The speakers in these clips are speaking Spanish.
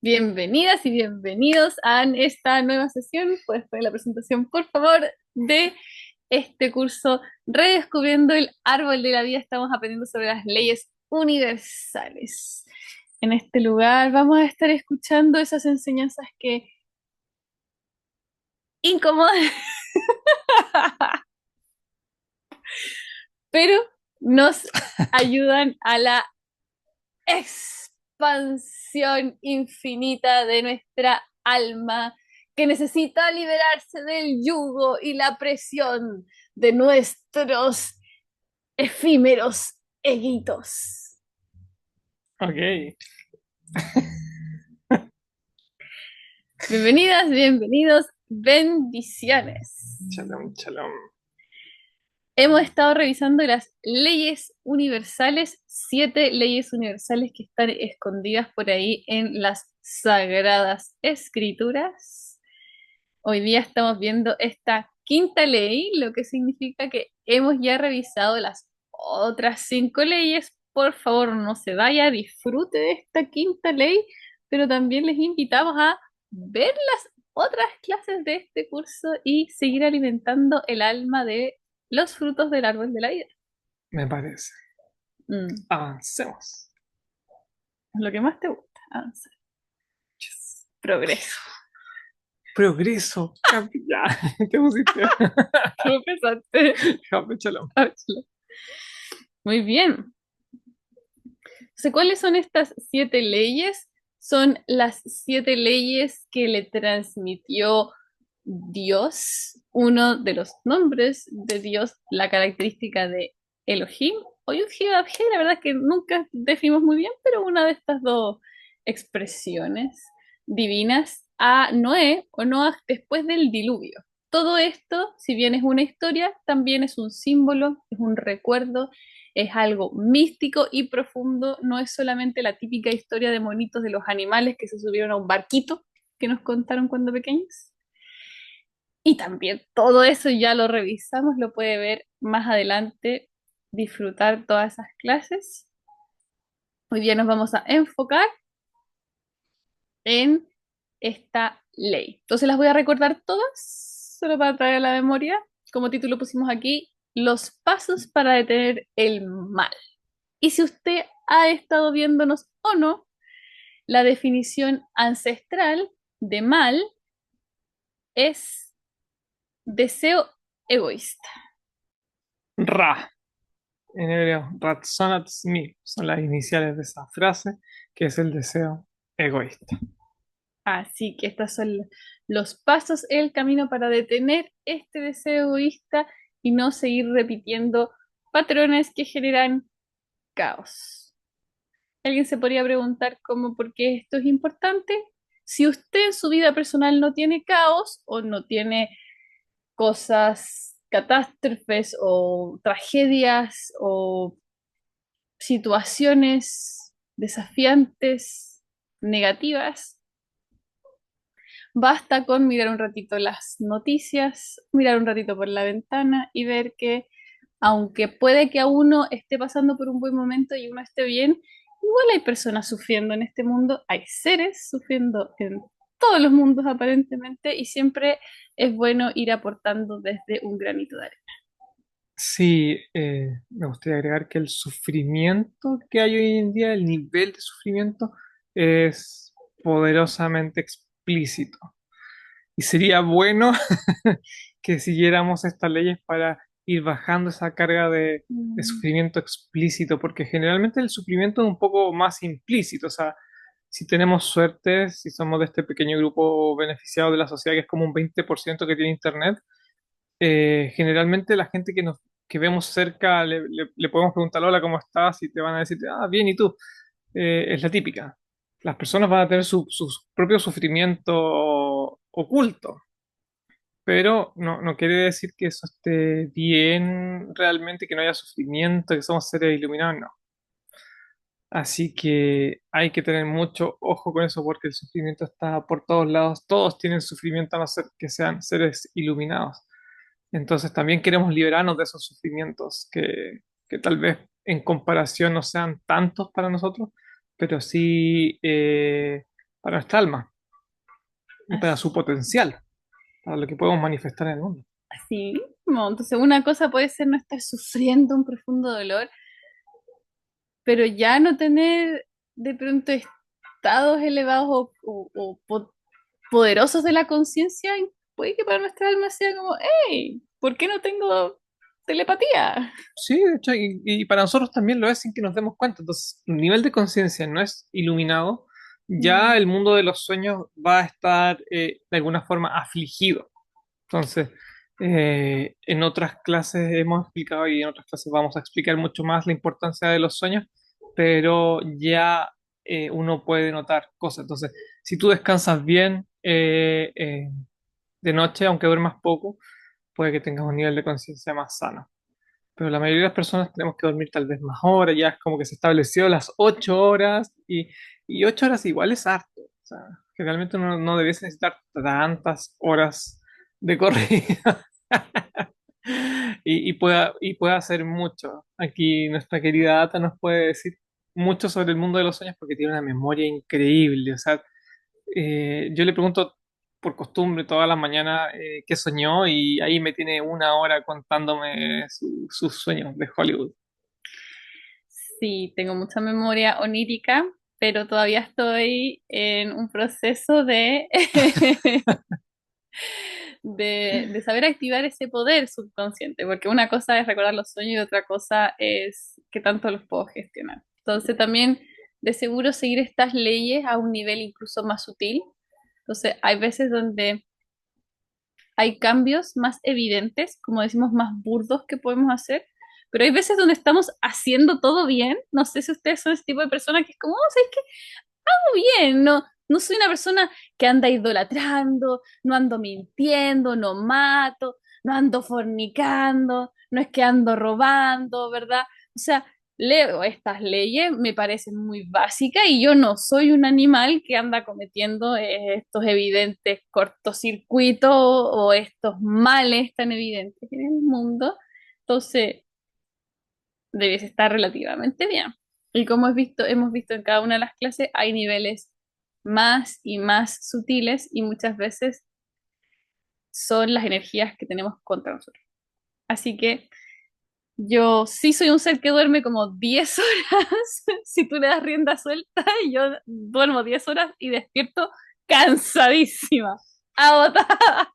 Bienvenidas y bienvenidos a esta nueva sesión. Puedes poner la presentación, por favor, de este curso Redescubriendo el Árbol de la Vida. Estamos aprendiendo sobre las leyes universales. En este lugar vamos a estar escuchando esas enseñanzas que incomodan, pero nos ayudan a la expansión infinita de nuestra alma que necesita liberarse del yugo y la presión de nuestros efímeros eguitos. Ok, Bienvenidas, bienvenidos, bendiciones. shalom, shalom. Hemos estado revisando las leyes universales, 7 leyes universales que están escondidas por ahí en las sagradas escrituras. Hoy día estamos viendo esta quinta ley, lo que significa que hemos ya revisado las otras 5 leyes. Por favor, no se vaya, disfrute de esta quinta ley, pero también les invitamos a ver las otras clases de este curso y seguir alimentando el alma de los frutos del árbol de la vida. Me parece. Mm, Avancemos. lo que más te gusta, avanzar. Yes. Progreso. Progreso. Ya, te pusiste. ¿Cómo pensaste? Jame, shalom. Muy bien. Entonces, ¿cuáles son estas 7 leyes? Son las 7 leyes que le transmitió Dios, uno de los nombres de Dios, la característica de Elohim o Yud-Heh-Vav-Heh, la verdad es que nunca definimos muy bien, pero una de estas dos expresiones divinas a Noé o Noah después del diluvio. Todo esto, si bien es una historia, también es un símbolo, es un recuerdo, es algo místico y profundo, no es solamente la típica historia de monitos de los animales que se subieron a un barquito que nos contaron cuando pequeños. Y también todo eso ya lo revisamos, lo puede ver más adelante, disfrutar todas esas clases. Hoy día nos vamos a enfocar en esta ley. Entonces las voy a recordar todas, solo para traer a la memoria. Como título pusimos aquí, los pasos para detener el mal. Y si usted ha estado viéndonos o no, la definición ancestral de mal es deseo egoísta. Ra. En hebreo, Ratzonat Tzmi. Son las iniciales de esa frase, que es el deseo egoísta. Así que estos son los pasos, el camino para detener este deseo egoísta y no seguir repitiendo patrones que generan caos. Alguien se podría preguntar cómo, por qué esto es importante. Si usted en su vida personal no tiene caos o no tiene cosas, catástrofes o tragedias o situaciones desafiantes, negativas, basta con mirar un ratito las noticias, mirar un ratito por la ventana y ver que aunque puede que a uno esté pasando por un buen momento y uno esté bien, igual hay personas sufriendo en este mundo, hay seres sufriendo en todos los mundos aparentemente y siempre es bueno ir aportando desde un granito de arena. Sí, me gustaría agregar que el sufrimiento que hay hoy en día, el nivel de sufrimiento, es poderosamente explícito. Y sería bueno que siguiéramos estas leyes para ir bajando esa carga de Mm, sufrimiento explícito, porque generalmente el sufrimiento es un poco más implícito. O sea, si tenemos suerte, si somos de este pequeño grupo beneficiado de la sociedad, que es como un 20% que tiene internet, generalmente la gente que vemos cerca le podemos preguntar, hola, ¿cómo estás? Y te van a decir, ah, bien, ¿y tú? Es la típica. Las personas van a tener su propio sufrimiento oculto, pero no quiere decir que eso esté bien realmente, que no haya sufrimiento, que somos seres iluminados, no. Así que hay que tener mucho ojo con eso porque el sufrimiento está por todos lados, todos tienen sufrimiento a no ser que sean seres iluminados. Entonces también queremos liberarnos de esos sufrimientos que tal vez en comparación no sean tantos para nosotros, pero sí para nuestra alma y para su Así, potencial, para lo que podemos manifestar en el mundo. así mismo. Entonces, una cosa puede ser no estar sufriendo un profundo dolor, pero ya no tener de pronto estados elevados o poderosos de la conciencia, puede que para nuestra alma sea como, hey, ¿por qué no tengo telepatía? Sí, de hecho, y para nosotros también lo es sin que nos demos cuenta. Entonces, el nivel de conciencia no es iluminado, ya Mm. el mundo de los sueños va a estar de alguna forma afligido. Entonces, en otras clases hemos explicado y en otras clases vamos a explicar mucho más la importancia de los sueños, pero ya uno puede notar cosas. Entonces, si tú descansas bien de noche, aunque duermas poco, puede que tengas un nivel de conciencia más sano. Pero la mayoría de las personas tenemos que dormir tal vez más horas, ya es como que se estableció las 8 horas y 8 horas igual es harto. O sea, generalmente uno no debiese necesitar tantas horas de corrida y puede hacer mucho. Aquí nuestra querida Ata nos puede decir mucho sobre el mundo de los sueños porque tiene una memoria increíble. O sea, yo le pregunto por costumbre todas las mañanas qué soñó y ahí me tiene una hora contándome sus sueños de Hollywood. Sí, tengo mucha memoria onírica, pero todavía estoy en un proceso de saber activar ese poder subconsciente, porque una cosa es recordar los sueños y otra cosa es qué tanto los puedo gestionar. Entonces también de seguro seguir estas leyes a un nivel incluso más sutil. Entonces hay veces donde hay cambios más evidentes, como decimos, más burdos que podemos hacer, pero hay veces donde estamos haciendo todo bien. No sé si ustedes son ese tipo de persona que es como, oh, ¿sabes qué? Bien, no, no soy una persona que anda idolatrando, no ando mintiendo, no mato, no ando fornicando, no es que ando robando, ¿verdad? O sea, leo estas leyes, me parecen muy básicas y yo no soy un animal que anda cometiendo estos evidentes cortocircuitos o estos males tan evidentes en el mundo. Entonces, debes estar relativamente bien. Y como hemos visto en cada una de las clases, hay niveles más y más sutiles y muchas veces son las energías que tenemos contra nosotros. Así que yo sí soy un ser que duerme como 10 horas. Si tú le das rienda suelta, yo duermo 10 horas y despierto cansadísima, agotada.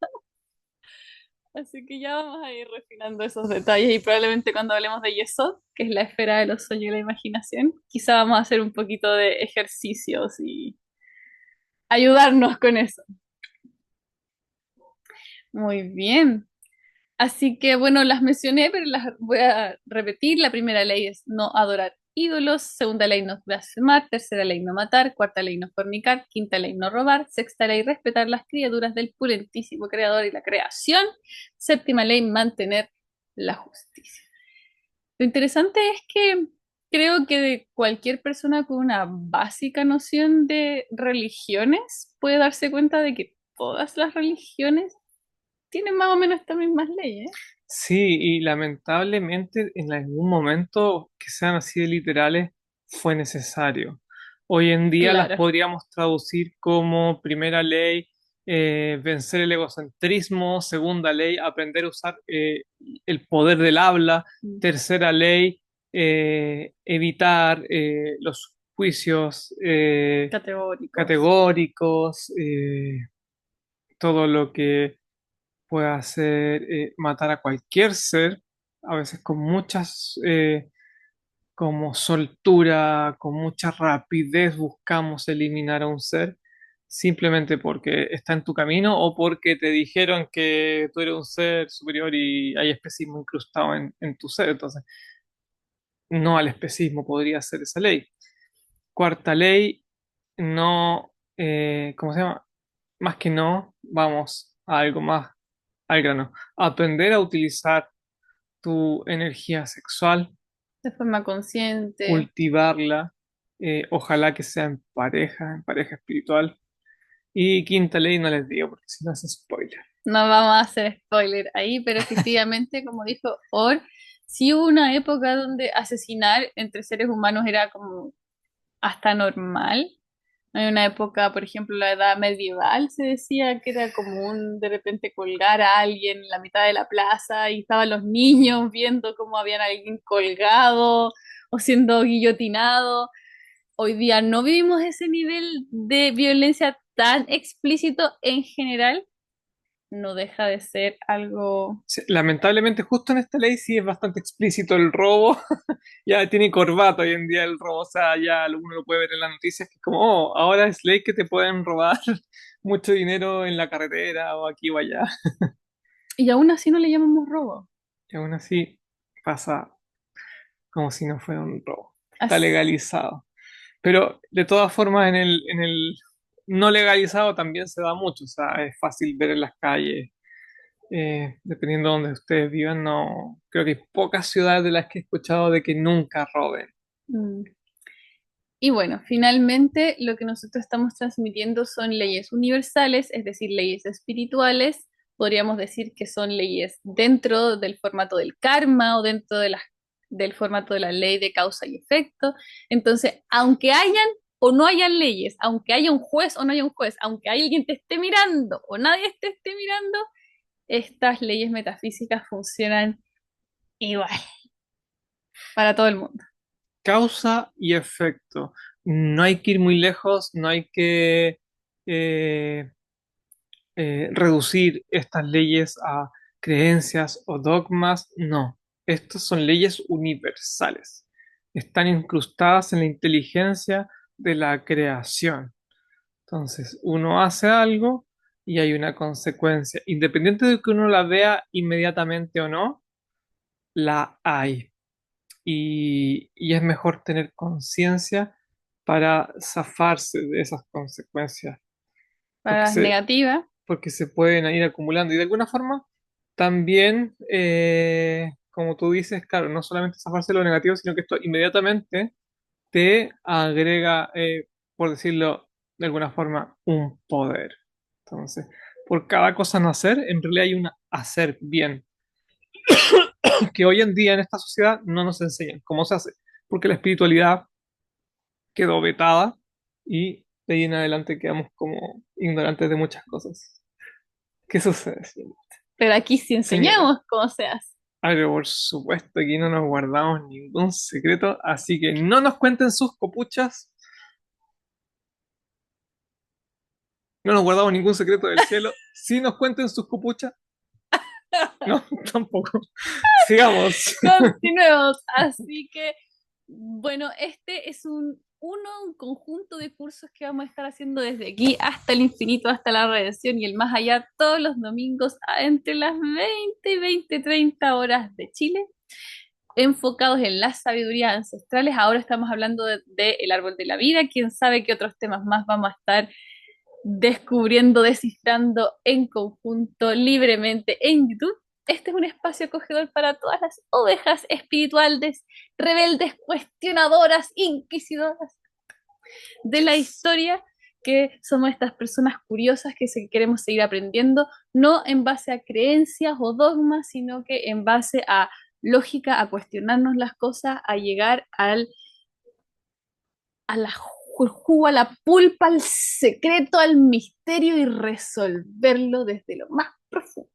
Así que ya vamos a ir refinando esos detalles y probablemente cuando hablemos de Yesod, que es la esfera de los sueños y la imaginación, quizá vamos a hacer un poquito de ejercicios y ayudarnos con eso. Muy bien. Así que bueno, las mencioné, pero las voy a repetir. La primera ley es no adorar ídolos, segunda ley no blasfemar, tercera ley no matar, cuarta ley no fornicar, quinta ley no robar, sexta ley respetar las criaturas del purentísimo creador y la creación, séptima ley mantener la justicia. Lo interesante es que creo que de cualquier persona con una básica noción de religiones puede darse cuenta de que todas las religiones tienen más o menos estas mismas leyes. Sí, y lamentablemente en algún momento que sean así de literales fue necesario. Hoy en día las Claro. podríamos traducir como primera ley, vencer el egocentrismo, segunda ley, aprender a usar el poder del habla, Mm. tercera ley, evitar los juicios Categóricos. categóricos, todo lo que puede hacer matar a cualquier ser, a veces con muchas, como soltura, con mucha rapidez buscamos eliminar a un ser simplemente porque está en tu camino o porque te dijeron que tú eres un ser superior y hay especismo incrustado en tu ser. Entonces, no al especismo podría ser esa ley. Cuarta ley, no, ¿cómo se llama? Más que no, vamos a algo más al grano. Aprender a utilizar tu energía sexual, De forma consciente. cultivarla, ojalá que sea en pareja espiritual. Y quinta ley no les digo porque si no es spoiler. No vamos a hacer spoiler ahí, pero efectivamente, como dijo Or, sí hubo una época donde asesinar entre seres humanos era como hasta normal. En una época, por ejemplo, la edad medieval, se decía que era común de repente colgar a alguien en la mitad de la plaza y estaban los niños viendo cómo habían a alguien colgado o siendo guillotinado. Hoy día no vivimos ese nivel de violencia tan explícito en general, no deja de ser algo... Sí, lamentablemente, justo en esta ley sí es bastante explícito el robo. Ya tiene corbata hoy en día el robo, o sea, ya uno lo puede ver en las noticias, que es como, oh, ahora es ley que te pueden robar mucho dinero en la carretera o aquí o allá. Y aún así no le llamamos robo. Y aún así pasa como si no fuera un robo. Está As- legalizado. Pero de todas formas, en el no legalizado también se da mucho, o sea, es fácil ver en las calles. Dependiendo de donde ustedes vivan, no creo que hay pocas ciudades de las que he escuchado de que nunca roben. mm. Y bueno, finalmente lo que nosotros estamos transmitiendo son leyes universales, es decir, leyes espirituales. Podríamos decir que son leyes dentro del formato del karma o dentro de del formato de la ley de causa y efecto. Entonces, aunque hayan o no hayan leyes, aunque haya un juez o no haya un juez, aunque alguien te esté mirando o nadie te esté mirando, estas leyes metafísicas funcionan igual para todo el mundo. Causa y efecto. No hay que ir muy lejos, no hay que eh, reducir estas leyes a creencias o dogmas, no. Estas son leyes universales. Están incrustadas en la inteligencia de la creación. Entonces, uno hace algo y hay una consecuencia. Independiente de que uno la vea inmediatamente o no, la hay. Y es mejor tener conciencia para zafarse de esas consecuencias, Para porque las se, negativas, porque se pueden ir acumulando. Y de alguna forma, también, como tú dices, claro, no solamente zafarse de lo negativo, sino que esto inmediatamente te agrega, por decirlo de alguna forma, un poder. Entonces, por cada cosa no hacer, en realidad hay un hacer bien, que hoy en día en esta sociedad no nos enseñan cómo se hace, porque la espiritualidad quedó vetada y de ahí en adelante quedamos como ignorantes de muchas cosas. ¿Qué sucede, pero aquí sí señora? enseñamos cómo se hace. A ver, por supuesto, aquí no nos guardamos ningún secreto, así que no nos cuenten sus copuchas, no nos guardamos ningún secreto del cielo. Sí nos cuenten sus copuchas, no, tampoco. Sigamos. Continuemos. Así que, bueno, este es un conjunto de cursos que vamos a estar haciendo desde aquí hasta el infinito, hasta la redención y el más allá, todos los domingos entre las 20 y 20:30 horas de Chile, enfocados en las sabidurías ancestrales. Ahora estamos hablando el árbol de la vida. Quién sabe qué otros temas más vamos a estar descubriendo, descifrando en conjunto, libremente en YouTube. Este es un espacio acogedor para todas las ovejas espirituales, rebeldes, cuestionadoras, inquisidoras de la historia, que somos estas personas curiosas que queremos seguir aprendiendo, no en base a creencias o dogmas, sino que en base a lógica, a cuestionarnos las cosas, a llegar a la jugo, a la pulpa, al secreto, al misterio y resolverlo desde lo más profundo.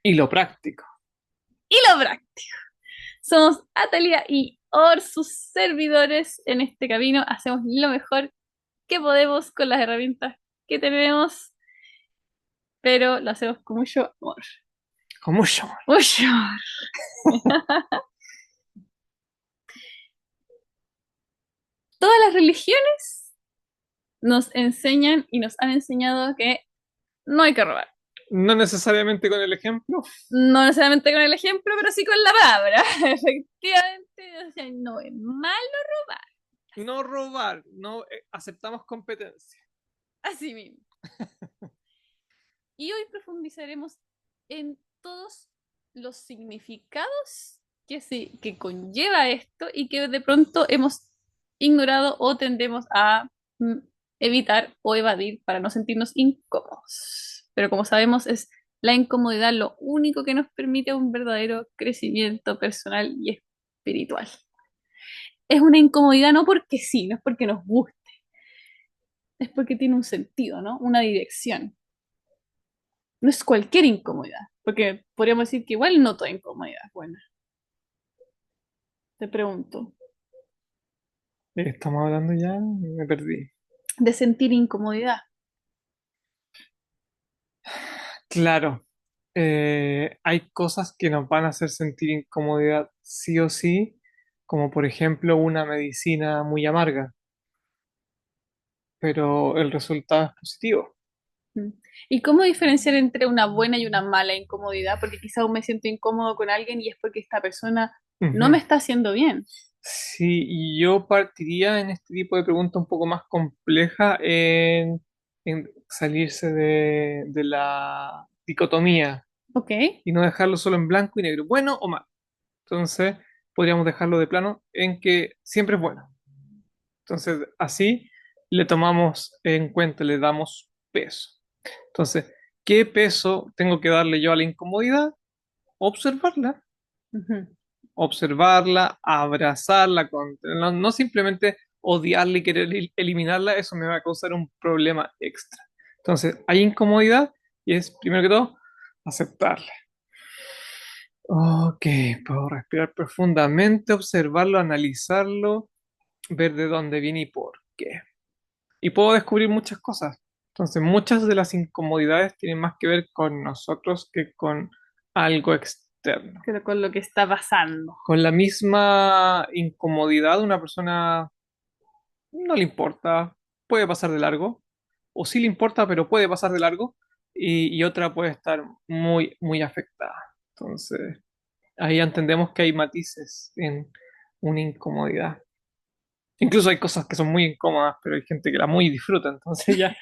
Y lo práctico. Y lo práctico. Somos Atalia y Or, sus servidores en este camino. Hacemos lo mejor que podemos con las herramientas que tenemos, pero lo hacemos con mucho amor. Con mucho. Mucho amor. Todas las religiones nos enseñan y nos han enseñado que no hay que robar. No necesariamente con el ejemplo. No necesariamente con el ejemplo, pero sí con la palabra. Efectivamente, o sea, no es malo robar. No robar, no aceptamos competencia. Así mismo. Y hoy profundizaremos en todos los significados que conlleva esto y que de pronto hemos ignorado o tendemos a evitar o evadir para no sentirnos incómodos. Pero como sabemos, es la incomodidad lo único que nos permite un verdadero crecimiento personal y espiritual. Es una incomodidad no porque sí, no es porque nos guste, es porque tiene un sentido, ¿no? Una dirección. No es cualquier incomodidad, porque podríamos decir que igual no toda incomodidad es buena. Te pregunto, Estamos hablando ya, me perdí. de sentir incomodidad. Claro, hay cosas que nos van a hacer sentir incomodidad sí o sí, como por ejemplo una medicina muy amarga, pero el resultado es positivo. Mm. ¿Y cómo diferenciar entre una buena y una mala incomodidad? Porque quizás aún me siento incómodo con alguien y es porque esta persona no me Ujú. está haciendo bien. Sí, y yo partiría en este tipo de pregunta un poco más compleja en salirse de la dicotomía Ok. y no dejarlo solo en blanco y negro, bueno o malo. Entonces, podríamos dejarlo de plano en que siempre es bueno. Entonces, así le tomamos en cuenta, le damos peso. Entonces, ¿qué peso tengo que darle yo a la incomodidad? Observarla, Ujú. observarla, abrazarla, no, no simplemente odiarla y querer eliminarla, eso me va a causar un problema extra. Entonces, hay incomodidad y es, primero que todo, aceptarla. Ok, puedo respirar profundamente, observarlo, analizarlo, ver de dónde viene y por qué. Y puedo descubrir muchas cosas. Entonces, muchas de las incomodidades tienen más que ver con nosotros que con algo externo. Pero con lo que está pasando. Con la misma incomodidad, una persona no le importa, puede pasar de largo, o sí le importa, pero puede pasar de largo, y otra puede estar muy, muy afectada. Entonces, ahí entendemos que hay matices en una incomodidad. Incluso hay cosas que son muy incómodas, pero hay gente que la muy disfruta, entonces ya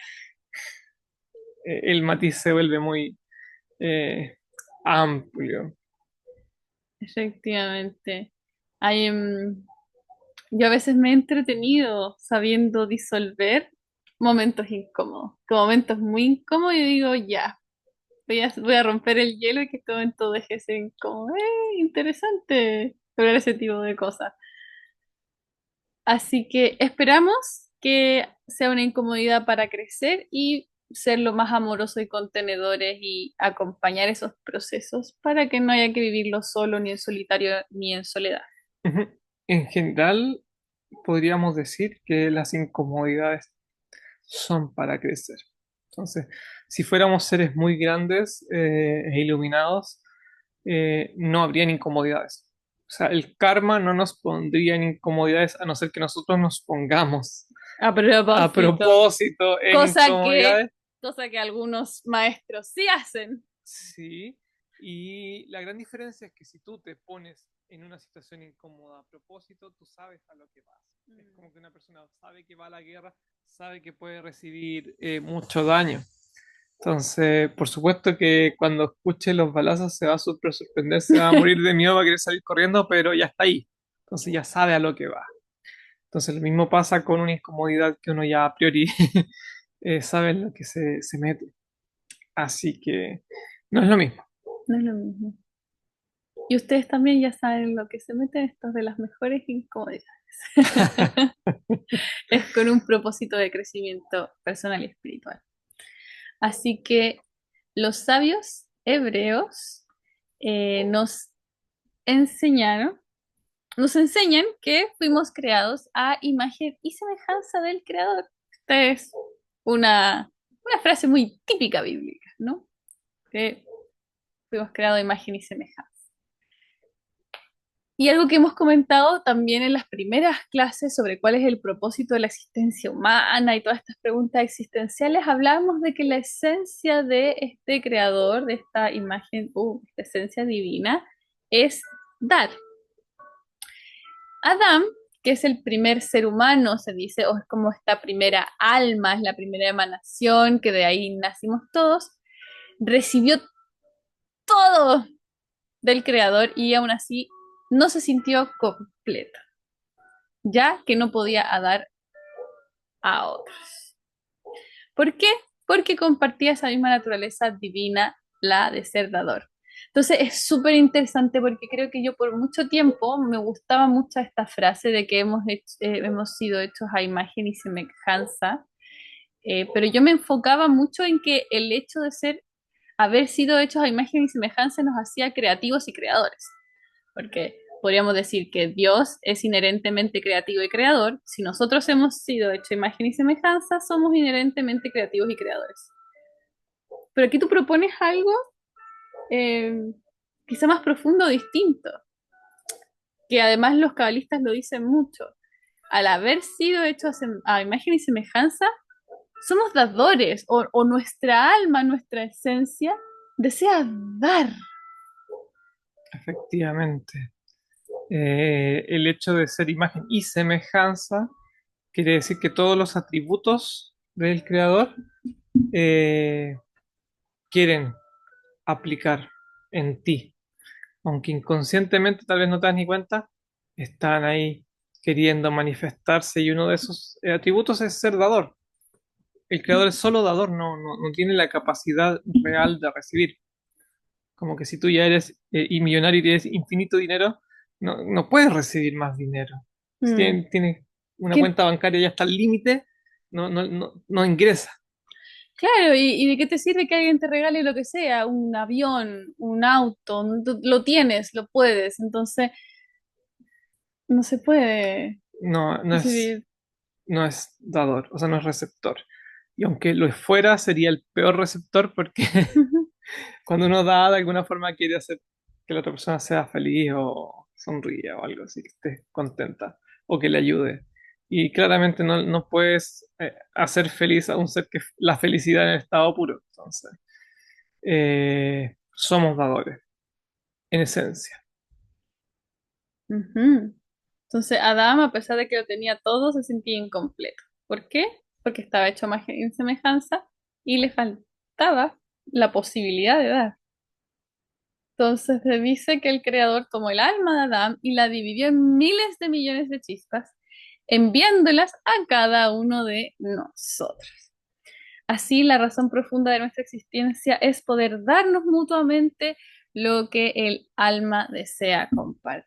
el matiz se vuelve muy eh, amplio. Efectivamente. Hay, yo a veces me he entretenido sabiendo disolver momentos incómodos. Que momentos muy incómodos y digo, ya, voy a romper el hielo y que este momento deje de ser incómodo. Interesante ver ese tipo de cosas. Así que esperamos que sea una incomodidad para crecer y ser lo más amoroso y contenedores y acompañar esos procesos para que no haya que vivirlo solo, ni en solitario, ni en soledad. Ujú. En general, podríamos decir que las incomodidades son para crecer. Entonces, si fuéramos seres muy grandes e iluminados, no habrían incomodidades. O sea, el karma no nos pondría en incomodidades a no ser que nosotros nos pongamos A a propósito, propósito en cosa que, incomodidades. cosa que algunos maestros sí hacen. Sí, y la gran diferencia es que si tú te pones en una situación incómoda a propósito, tú sabes a lo que vas. Es como que una persona sabe que va a la guerra, sabe que puede recibir mucho daño. Entonces, por supuesto que cuando escuche los balazos se va a super sorprender, se va a morir de miedo, va a querer salir corriendo, pero ya está ahí. Entonces ya sabe a lo que va. Entonces lo mismo pasa con una incomodidad que uno ya a priori sabe en lo que se mete. Así que no es lo mismo. No es lo mismo. Y ustedes también ya saben lo que se meten estos de las mejores incomodidades. Es con un propósito de crecimiento personal y espiritual. Así que los sabios hebreos nos enseñaron, nos enseñan que fuimos creados a imagen y semejanza del Creador. Esta es una frase muy típica bíblica, ¿no? Que fuimos creados a imagen y semejanza. Y algo que hemos comentado también en las primeras clases sobre cuál es el propósito de la existencia humana y todas estas preguntas existenciales, hablábamos de que la esencia de este creador, de esta imagen, esta esencia divina, es dar. Adán, que es el primer ser humano, se dice, o es como esta primera alma, es la primera emanación, que de ahí nacimos todos, recibió todo del creador y aún así no se sintió completo, ya que no podía dar a otros. ¿Por qué? Porque compartía esa misma naturaleza divina, la de ser dador. Entonces es súper interesante porque creo que yo por mucho tiempo me gustaba mucho esta frase de que hemos sido hechos a imagen y semejanza. pero yo me enfocaba mucho en que el hecho de haber sido hechos a imagen y semejanza nos hacía creativos y creadores, porque podríamos decir que Dios es inherentemente creativo y creador. Si nosotros hemos sido hechos a imagen y semejanza, somos inherentemente creativos y creadores. Pero aquí tú propones algo eh, quizá más profundo o distinto, que además los cabalistas lo dicen mucho. Al haber sido hechos a imagen y semejanza, somos dadores, o nuestra alma, nuestra esencia, desea dar. Efectivamente. El hecho de ser imagen y semejanza quiere decir que todos los atributos del creador eh, quieren aplicar en ti, aunque inconscientemente tal vez no te das ni cuenta, están ahí queriendo manifestarse y uno de esos atributos es ser dador. El creador es solo dador, no tiene la capacidad real de recibir. Como que si tú ya eres y millonario y tienes infinito dinero, no puedes recibir más dinero. Si Mm. tienes una ¿Qué- cuenta bancaria ya hasta el límite, no ingresa. Claro, y de qué te sirve que alguien te regale lo que sea, un avión, un auto, lo tienes, lo puedes, entonces no se puede No, no es, recibir. no es dador, o sea, no es receptor. Y aunque lo fuera, sería el peor receptor porque cuando uno da, de alguna forma quiere hacer que la otra persona sea feliz o sonría o algo así, que esté contenta o que le ayude. Y claramente no puedes hacer feliz a un ser que la felicidad en estado puro. Entonces, somos dadores, en esencia. Ujú. Entonces Adán, a pesar de que lo tenía todo, se sentía incompleto. ¿Por qué? Porque estaba hecho a imagen y semejanza y le faltaba la posibilidad de dar. Entonces se dice que el creador tomó el alma de Adán y la dividió en miles de millones de chispas, enviándolas a cada uno de nosotros. Así, la razón profunda de nuestra existencia es poder darnos mutuamente lo que el alma desea compartir.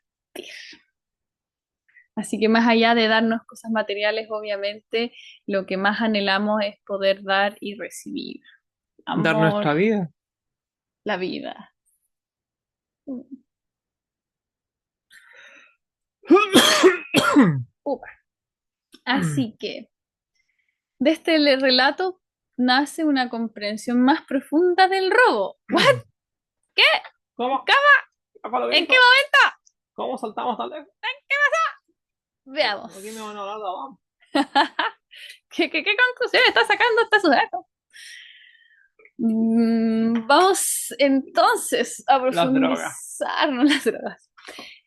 Así que más allá de darnos cosas materiales, obviamente, lo que más anhelamos es poder dar y recibir Dar amor, nuestra vida. la vida. Upa. Así que de este relato nace una comprensión más profunda del robo. ¿What? ¿Qué? ¿Cómo? ¿Cómo? Papá, lo que ¿En qué dijo. momento? ¿Cómo saltamos tal vez? Veamos. Aquí me van a hablar de Obama. ¿Qué conclusión está sacando este sujeto? Vamos entonces a Las drogas. profundizarnos las drogas.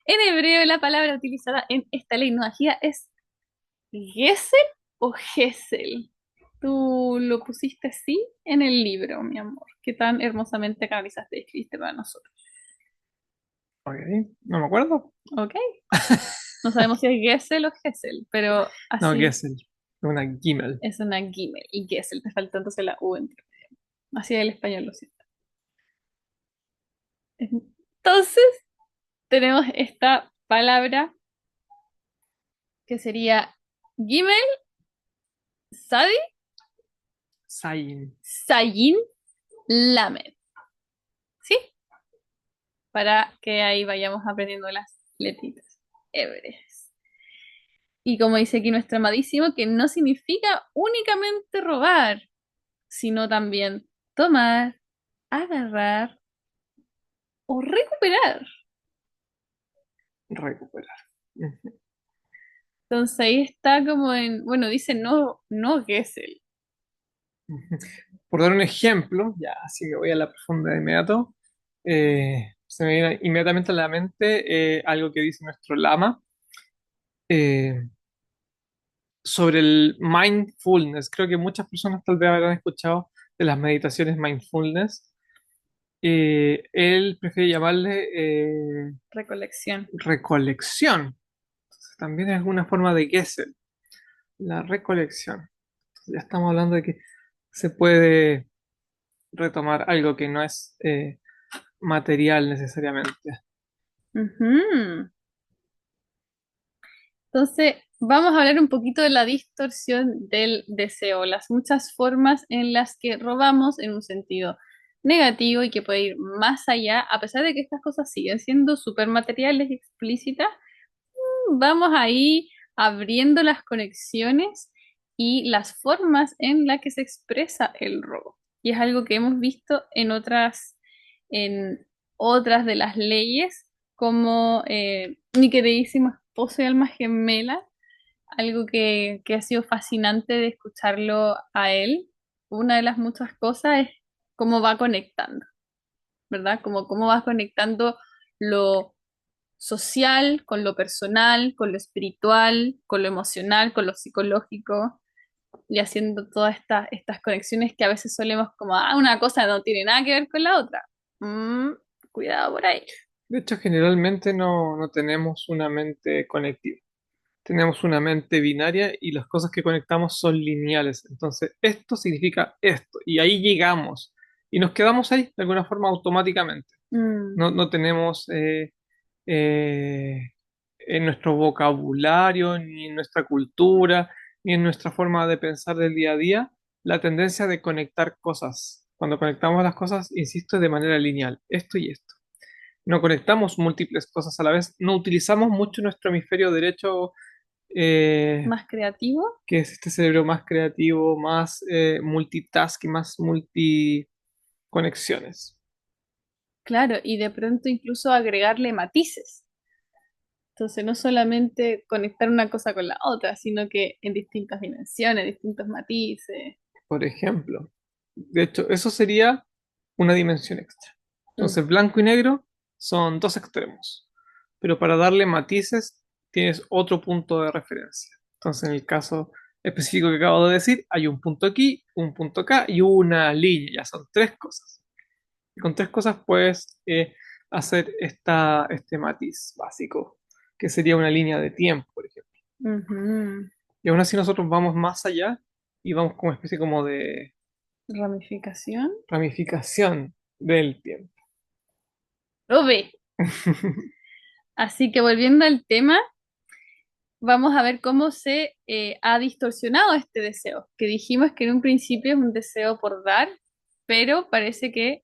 En hebreo, la palabra utilizada en esta ley noajídea es Gesel o Gesel. Tú lo pusiste así en el libro, mi amor. Qué tan hermosamente canalizaste y escribiste para nosotros. Ok, no me acuerdo. ¿Ok? No sabemos si es Gesel o Gesel, pero No, así Gessel. Una Gimel. es una Gimel. Y Gesel, te falta entonces la U entre medio. Así es el español, lo siento. Entonces, tenemos esta palabra que sería Gimel, Sadi, Sayin. Sayin, Lamed. ¿Sí? Para que ahí vayamos aprendiendo las letritas hebreas. Y como dice aquí nuestro amadísimo, que no significa únicamente robar, sino también tomar, agarrar o recuperar. Recuperar. Ujú. Entonces ahí está como en, bueno, dice no, no Gesell. Ujú. Por dar un ejemplo, ya así que voy a la profunda de inmediato, se me viene inmediatamente a la mente algo que dice nuestro lama eh, sobre el mindfulness. Creo que muchas personas tal vez habrán escuchado de las meditaciones mindfulness. Él prefiere llamarle Recolección. recolección. También es alguna forma de Gesell, la recolección. Ya estamos hablando de que se puede retomar algo que no es material necesariamente. Ujú. Entonces, vamos a hablar un poquito de la distorsión del deseo, las muchas formas en las que robamos en un sentido negativo y que puede ir más allá, a pesar de que estas cosas siguen siendo súper materiales y explícitas. Vamos ahí abriendo las conexiones y las formas en las que se expresa el robo. Y es algo que hemos visto en otras de las leyes, como mi queridísimo esposo y alma gemela, algo que ha sido fascinante de escucharlo a él. Una de las muchas cosas es cómo va conectando, ¿verdad? Como cómo va conectando lo social, con lo personal, con lo espiritual, con lo emocional, con lo psicológico, y haciendo todas estas conexiones que a veces solemos como, ah, una cosa no tiene nada que ver con la otra. Mm, cuidado por ahí. De hecho, generalmente no tenemos una mente conectiva. Tenemos una mente binaria y las cosas que conectamos son lineales. Entonces, esto significa esto. Y ahí llegamos. Y nos quedamos ahí de alguna forma automáticamente. Mm, No tenemos eh, en nuestro vocabulario, ni en nuestra cultura, ni en nuestra forma de pensar del día a día, la tendencia de conectar cosas. Cuando conectamos las cosas, insisto, es de manera lineal. Esto y esto. No conectamos múltiples cosas a la vez. No utilizamos mucho nuestro hemisferio derecho, eh, más creativo, que es este cerebro más creativo, más multitasking, más multiconexiones. claro, y de pronto incluso agregarle matices. Entonces, no solamente conectar una cosa con la otra, sino que en distintas dimensiones, distintos matices. Por ejemplo. De hecho, eso sería una dimensión extra. Mm. Entonces, blanco y negro son dos extremos, pero para darle matices tienes otro punto de referencia. Entonces, en el caso específico que acabo de decir, hay un punto aquí, un punto acá y una línea. Ya son tres cosas. Y con tres cosas puedes hacer este matiz básico, que sería una línea de tiempo, por ejemplo. Ujú. Y aún así nosotros vamos más allá y vamos como especie como de Ramificación. ramificación del tiempo. Lo ve. Así que volviendo al tema, vamos a ver cómo se ha distorsionado este deseo, que dijimos que en un principio es un deseo por dar, pero parece que,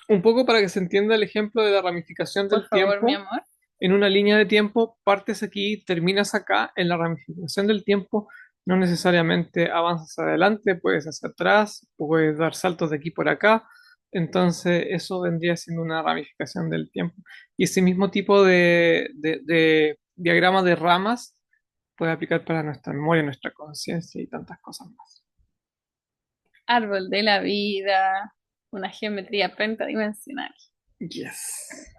Un poco para que se entienda el ejemplo de la ramificación por del favor, mi tiempo, amor. en una línea de tiempo partes aquí, terminas acá, en la ramificación del tiempo no necesariamente avanzas adelante, puedes hacia atrás, puedes dar saltos de aquí por acá, entonces eso vendría siendo una ramificación del tiempo. Y ese mismo tipo de diagrama de ramas puede aplicar para nuestra memoria, nuestra conciencia y tantas cosas más. Árbol de la vida, una geometría pentadimensional. Yes.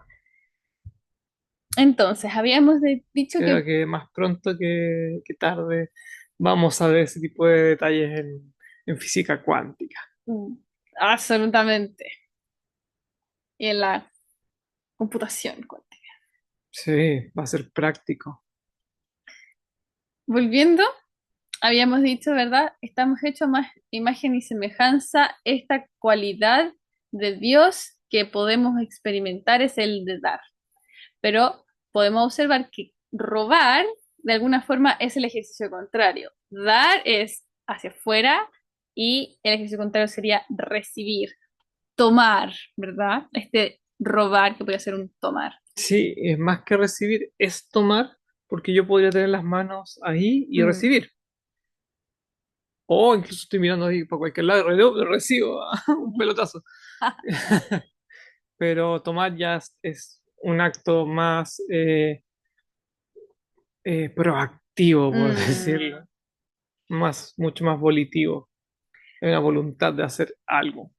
Entonces, dicho Creo que que más pronto que tarde vamos a ver ese tipo de detalles en física cuántica. mm, absolutamente, y en la computación cuántica. Sí, va a ser práctico. Volviendo, habíamos dicho, ¿verdad? Estamos hechos más imagen y semejanza. Esta cualidad de Dios que podemos experimentar es el de dar. Pero podemos observar que robar, de alguna forma, es el ejercicio contrario. Dar es hacia afuera y el ejercicio contrario sería recibir, tomar, ¿verdad? Este robar que puede ser un tomar. Sí, es más que recibir, es tomar, porque yo podría tener las manos ahí y Mm. recibir. O incluso estoy mirando ahí para cualquier lado y recibo un pelotazo. Pero tomar ya es un acto más proactivo, por Mm. decirlo, mucho más volitivo. Hay una voluntad de hacer algo.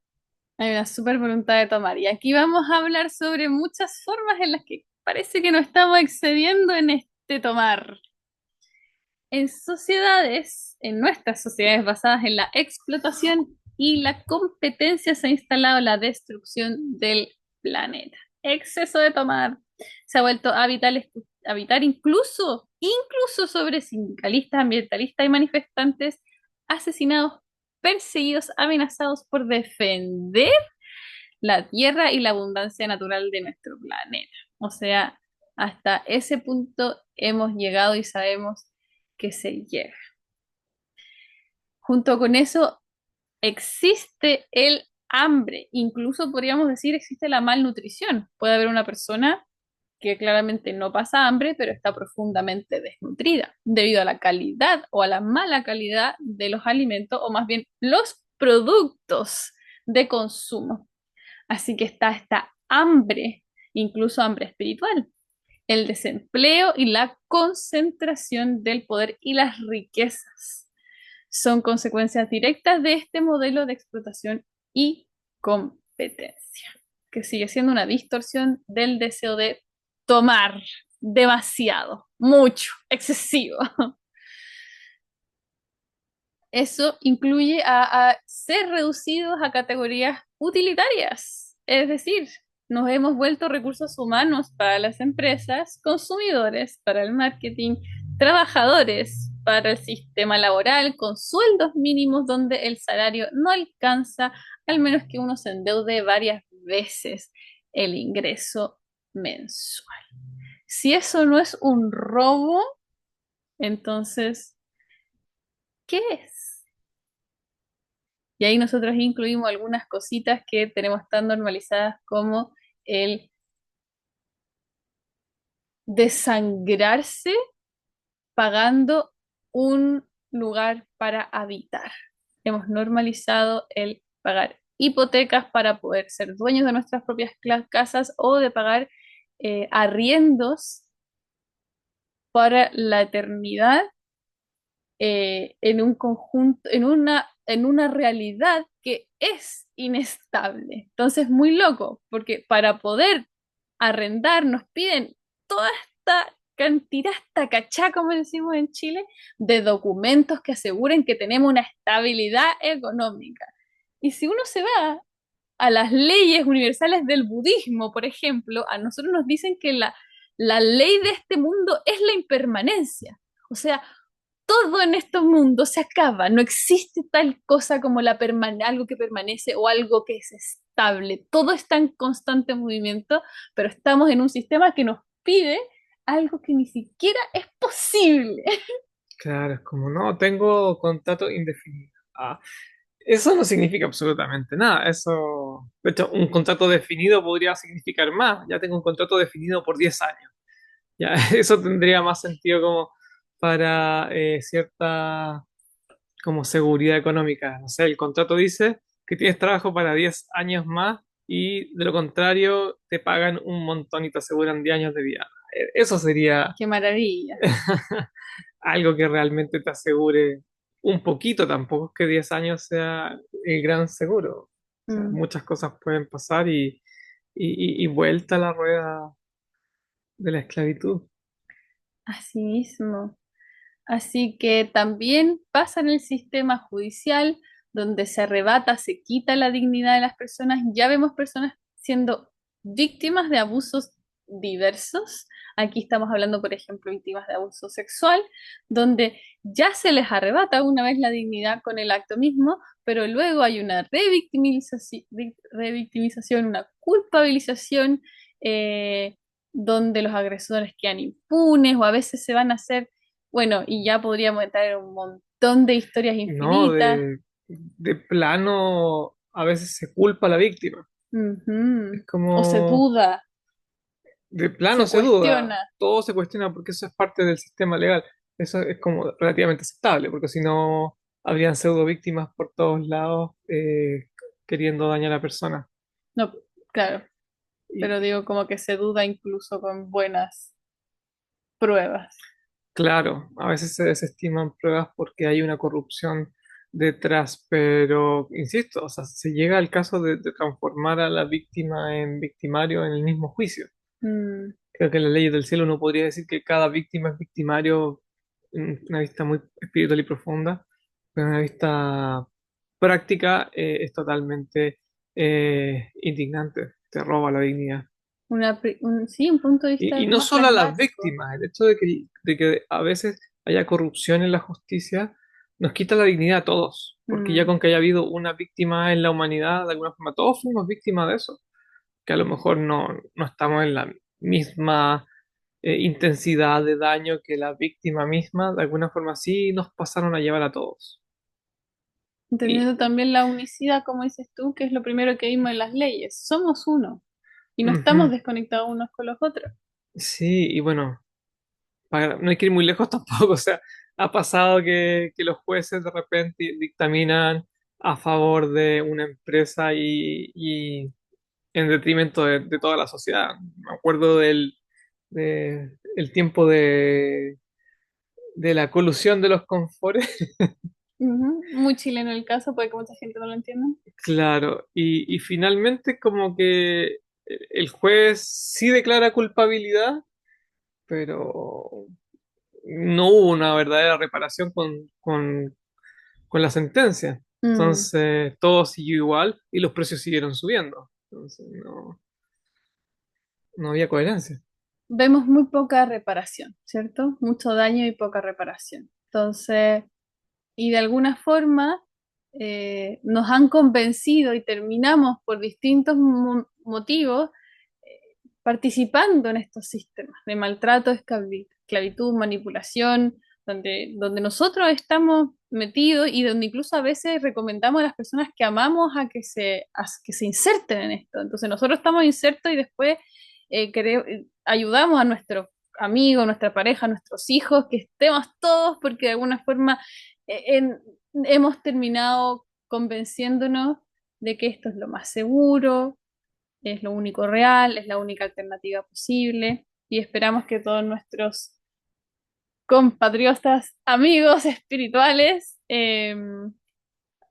Hay una súper voluntad de tomar. Y aquí vamos a hablar sobre muchas formas en las que parece que nos estamos excediendo en este tomar. En nuestras sociedades basadas en la explotación y la competencia, se ha instalado la destrucción del planeta. Exceso de tomar se ha vuelto habitar incluso sobre sindicalistas, ambientalistas y manifestantes asesinados, perseguidos, amenazados por defender la tierra y la abundancia natural de nuestro planeta. O sea, hasta ese punto hemos llegado y sabemos que se llega. Junto con eso existe el hambre, incluso podríamos decir existe la malnutrición. Puede haber una persona que claramente no pasa hambre, pero está profundamente desnutrida debido a la calidad o a la mala calidad de los alimentos, o más bien los productos de consumo. Así que está esta hambre, incluso hambre espiritual, el desempleo y la concentración del poder y las riquezas. Son consecuencias directas de este modelo de explotación y competencia, que sigue siendo una distorsión del deseo de tomar demasiado, mucho, excesivo. Eso incluye a ser reducidos a categorías utilitarias, es decir, nos hemos vuelto recursos humanos para las empresas, consumidores para el marketing, trabajadores para el sistema laboral, con sueldos mínimos donde el salario no alcanza, al menos que uno se endeude varias veces el ingreso mensual. Si eso no es un robo, entonces, ¿qué es? Y ahí nosotros incluimos algunas cositas que tenemos tan normalizadas como el desangrarse pagando un lugar para habitar. Hemos normalizado el pagar hipotecas para poder ser dueños de nuestras propias casas o de pagar arriendos para la eternidad en un conjunto, en una realidad que es inestable. Entonces, muy loco, porque para poder arrendar nos piden toda esta cantidad, esta cachá, como decimos en Chile, de documentos que aseguren que tenemos una estabilidad económica. Y si uno se va a las leyes universales del budismo, por ejemplo, a nosotros nos dicen que la ley de este mundo es la impermanencia. O sea, todo en este mundo se acaba, no existe tal cosa como algo que permanece o algo que es estable, todo está en constante movimiento, pero estamos en un sistema que nos pide algo que ni siquiera es posible. Claro, es como no, tengo contrato indefinido. Ah, eso no significa absolutamente nada. Eso, de hecho, un contrato definido podría significar más. Ya tengo un contrato definido por 10 años. Ya, eso tendría más sentido como para cierta como seguridad económica. No sé, el contrato dice que tienes trabajo para 10 años más y de lo contrario te pagan un montón y te aseguran 10 años de vida. Eso sería Qué maravilla. algo que realmente te asegure un poquito, tampoco es que 10 años sea el gran seguro. O sea, Mm, muchas cosas pueden pasar y vuelta a la rueda de la esclavitud. así mismo. Así que también pasa en el sistema judicial, donde se arrebata, se quita la dignidad de las personas. Ya vemos personas siendo víctimas de abusos diversos. Aquí estamos hablando, por ejemplo, víctimas de abuso sexual, donde ya se les arrebata una vez la dignidad con el acto mismo, pero luego hay una revictimización, una culpabilización, donde los agresores quedan impunes o a veces se van a hacer, bueno, y ya podríamos entrar en un montón de historias No, infinitas. de plano a veces se culpa a la víctima. Es Ujú. O se como duda, de plano se se duda, cuestiona. todo se cuestiona porque eso es parte del sistema legal. Eso es como relativamente aceptable, porque si no habrían pseudo víctimas por todos lados queriendo dañar a la persona. No, claro, pero Y digo como que se duda incluso con buenas pruebas. claro, a veces se desestiman pruebas porque hay una corrupción detrás, pero insisto, o sea, se llega al caso de transformar a la víctima en victimario en el mismo juicio. Mm, Creo que en las leyes del cielo uno podría decir que cada víctima es victimario en una vista muy espiritual y profunda, pero en una vista práctica es totalmente indignante, te roba la dignidad. sí, un punto de vista Y no más solo a las pragmático. víctimas, el hecho de que a veces haya corrupción en la justicia nos quita la dignidad a todos, porque ya Mm, con que haya habido una víctima en la humanidad, de alguna forma, todos fuimos víctimas de eso, que a lo mejor no estamos en la misma intensidad de daño que la víctima misma, de alguna forma sí nos pasaron a llevar a todos. Y, Entendiendo también la unicidad, como dices tú, que es lo primero que vimos en las leyes. Somos uno y no estamos ujú, desconectados unos con los otros. sí, y bueno, no hay que ir muy lejos tampoco, o sea, ha pasado que los jueces de repente dictaminan a favor de una empresa y en detrimento de toda la sociedad. Me acuerdo el tiempo de la colusión de los confores. Ujú. Muy chileno el caso, puede que mucha gente no lo entienda. Claro, y finalmente como que el juez sí declara culpabilidad, pero no hubo una verdadera reparación con la sentencia. Mm. Entonces todo siguió igual y los precios siguieron subiendo. Entonces no había coherencia. Vemos muy poca reparación, ¿cierto? Mucho daño y poca reparación. Entonces, y de alguna forma nos han convencido y terminamos por distintos motivos participando en estos sistemas de maltrato, esclavitud, manipulación, donde nosotros estamos metidos y donde incluso a veces recomendamos a las personas que amamos a que se inserten en esto. Entonces nosotros estamos insertos y después ayudamos a nuestros amigos, nuestra pareja, nuestros hijos, que estemos todos porque de alguna forma hemos terminado convenciéndonos de que esto es lo más seguro, es lo único real, es la única alternativa posible y esperamos que todos nuestros compatriotas, amigos espirituales,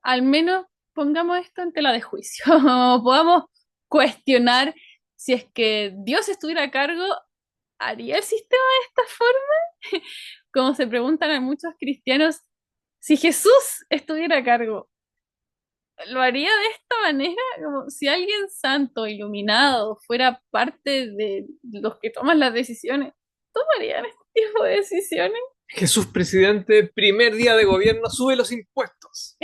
al menos pongamos esto en tela de juicio, o podamos cuestionar si es que Dios estuviera a cargo, ¿haría el sistema de esta forma? Como se preguntan a muchos cristianos, si Jesús estuviera a cargo, lo haría de esta manera, como si alguien santo, iluminado, fuera parte de los que toman las decisiones, ¿tomarían este tipo de decisiones? Jesús presidente, primer día de gobierno, sube los impuestos.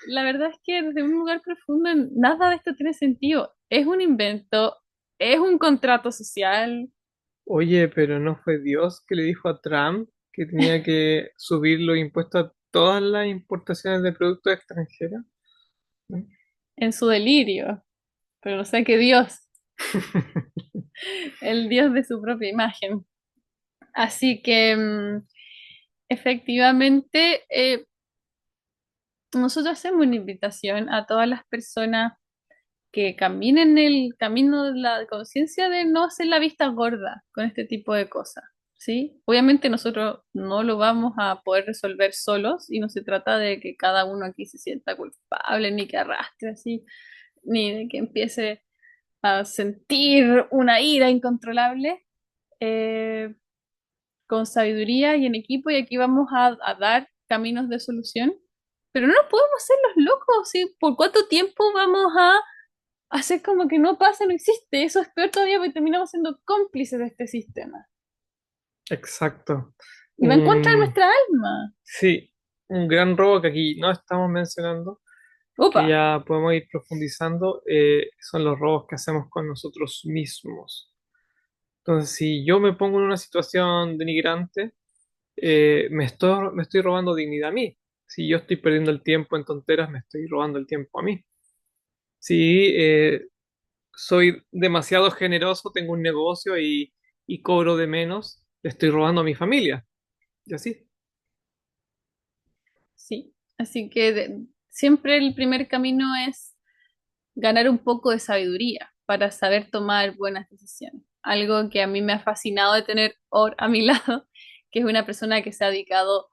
La verdad es que desde un lugar profundo nada de esto tiene sentido. Es un invento, es un contrato social. Oye, pero ¿no fue Dios que le dijo a Trump que tenía que subir los impuestos a todas las importaciones de productos extranjeros? ¿No? En su delirio, pero no sé qué Dios, el Dios de su propia imagen. Así que efectivamente nosotros hacemos una invitación a todas las personas que caminen el camino de la conciencia de no hacer la vista gorda con este tipo de cosas, ¿sí? Obviamente nosotros no lo vamos a poder resolver solos y no se trata de que cada uno aquí se sienta culpable, ni que arrastre así, ni de que empiece a sentir una ira incontrolable. Eh, con sabiduría y en equipo y aquí vamos a dar caminos de solución, pero no podemos ser los locos, ¿sí? ¿Por cuánto tiempo vamos a hacer como que no pasa, no existe? Eso es peor todavía porque terminamos siendo cómplices de este sistema Exacto. y va en contra de Un, nuestra alma. sí, un gran robo que aquí no estamos mencionando, Opa, que ya podemos ir profundizando, son los robos que hacemos con nosotros mismos. Entonces, si yo me pongo en una situación denigrante, me estoy robando dignidad a mí. Si yo estoy perdiendo el tiempo en tonteras, me estoy robando el tiempo a mí. Si soy demasiado generoso, tengo un negocio y cobro de menos, le estoy robando a mi familia. Y así. sí. Así que siempre el primer camino es ganar un poco de sabiduría para saber tomar buenas decisiones. Algo que a mí me ha fascinado de tener a mi lado, que es una persona que se ha dedicado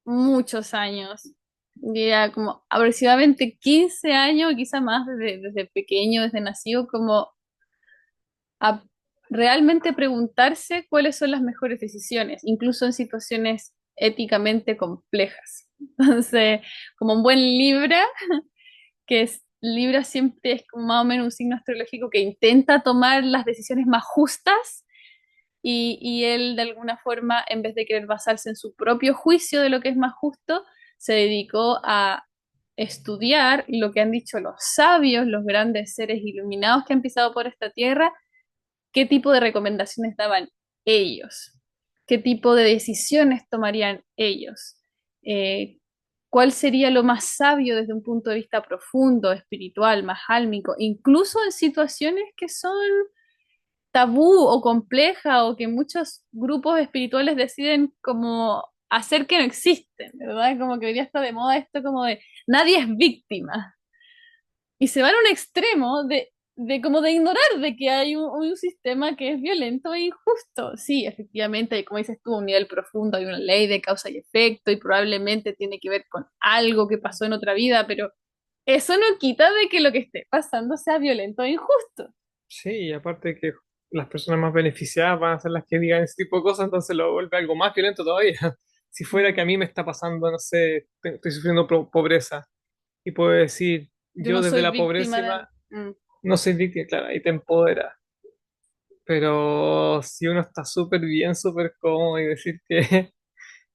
muchos años, diría como aproximadamente 15 años, quizá más desde pequeño, desde nacido, como a realmente preguntarse cuáles son las mejores decisiones, incluso en situaciones éticamente complejas. Entonces, como un buen Libra, Libra siempre es como más o menos un signo astrológico que intenta tomar las decisiones más justas y él de alguna forma, en vez de querer basarse en su propio juicio de lo que es más justo, se dedicó a estudiar lo que han dicho los sabios, los grandes seres iluminados que han pisado por esta tierra qué tipo de recomendaciones daban ellos, qué tipo de decisiones tomarían ellos, eh, cuál sería lo más sabio desde un punto de vista profundo, espiritual, más álmico, incluso en situaciones que son tabú o compleja o que muchos grupos espirituales deciden como hacer que no existen, ¿verdad? Como que hoy día está de moda esto como de nadie es víctima. Y se van a un extremo de como de ignorar de que hay un sistema que es violento e injusto. Sí, efectivamente, hay, como dices tú, un nivel profundo, hay una ley de causa y efecto y probablemente tiene que ver con algo que pasó en otra vida, pero eso no quita de que lo que esté pasando sea violento e injusto. Sí, y aparte que las personas más beneficiadas van a ser las que digan ese tipo de cosas, entonces lo vuelve algo más violento todavía. Si fuera que a Mm. mí me está pasando, no sé, estoy sufriendo pobreza y puedo decir, Yo yo no desde soy la víctima pobreza de... Mm. no soy víctima, claro, ahí te empodera. Pero si uno está súper bien, súper cómodo y decir que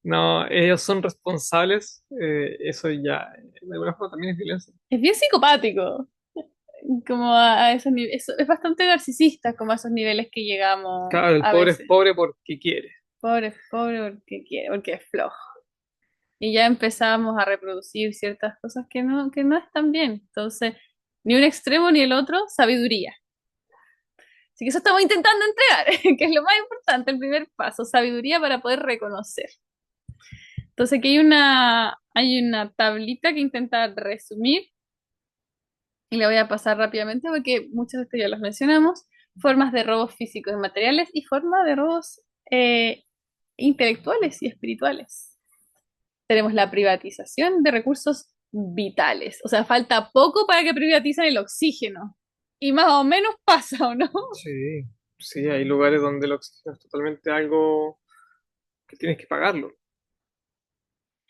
no, ellos son responsables, eso ya de alguna forma también es violencia. Es bien psicopático, como a esos niveles, es bastante narcisista como a esos niveles que llegamos Claro, el a pobre es veces. pobre porque quiere. Pobre, pobre porque quiere, porque es flojo. Y ya empezamos a reproducir ciertas cosas que no están bien. Entonces, ni un extremo ni el otro, sabiduría. Así que eso estamos intentando entregar, que es lo más importante, el primer paso, sabiduría para poder reconocer. Entonces, aquí hay una tablita que intenta resumir y la voy a pasar rápidamente porque muchos de estos ya los mencionamos. Formas de robos físicos y materiales y formas de robos intelectuales y espirituales. Tenemos la privatización de recursos vitales. O sea, falta poco para que privaticen el oxígeno. Y más o menos pasa, ¿o no? Sí, sí, hay lugares donde el oxígeno es totalmente algo que tienes que pagarlo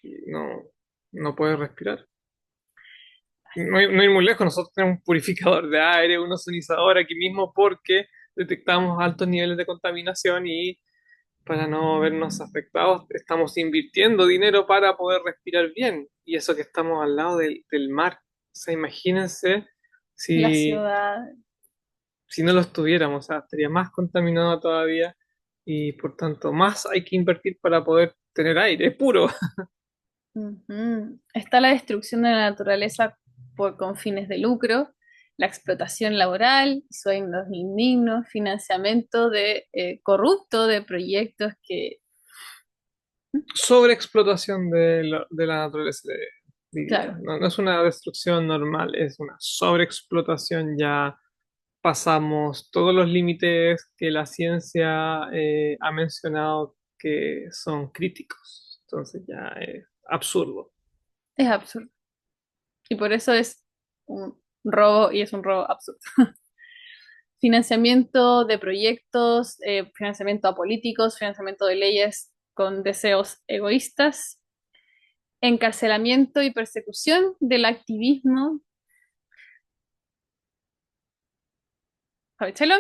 y no puedes respirar. No ir muy lejos, nosotros tenemos un purificador de aire, un ozonizador aquí mismo porque detectamos altos niveles de contaminación y para no vernos afectados estamos invirtiendo dinero para poder respirar bien. Y eso que estamos al lado del mar. O sea, imagínense La si, ciudad. si no lo estuviéramos, o sea, estaría más contaminado todavía y por tanto más hay que invertir para poder tener aire puro. Ujú. Está la destrucción de la naturaleza con fines de lucro, la explotación laboral, sueldos indignos, financiamiento corrupto de proyectos que, Sobreexplotación de la naturaleza, diría. claro, No es una destrucción normal, es una sobreexplotación. Ya pasamos todos los límites que la ciencia ha mencionado que son críticos. Entonces ya es absurdo. es absurdo. Y por eso es un robo y es un robo absurdo. Financiamiento de proyectos, financiamiento a políticos, financiamiento de leyes con deseos egoístas, encarcelamiento y persecución del activismo, ¿sabéchelo?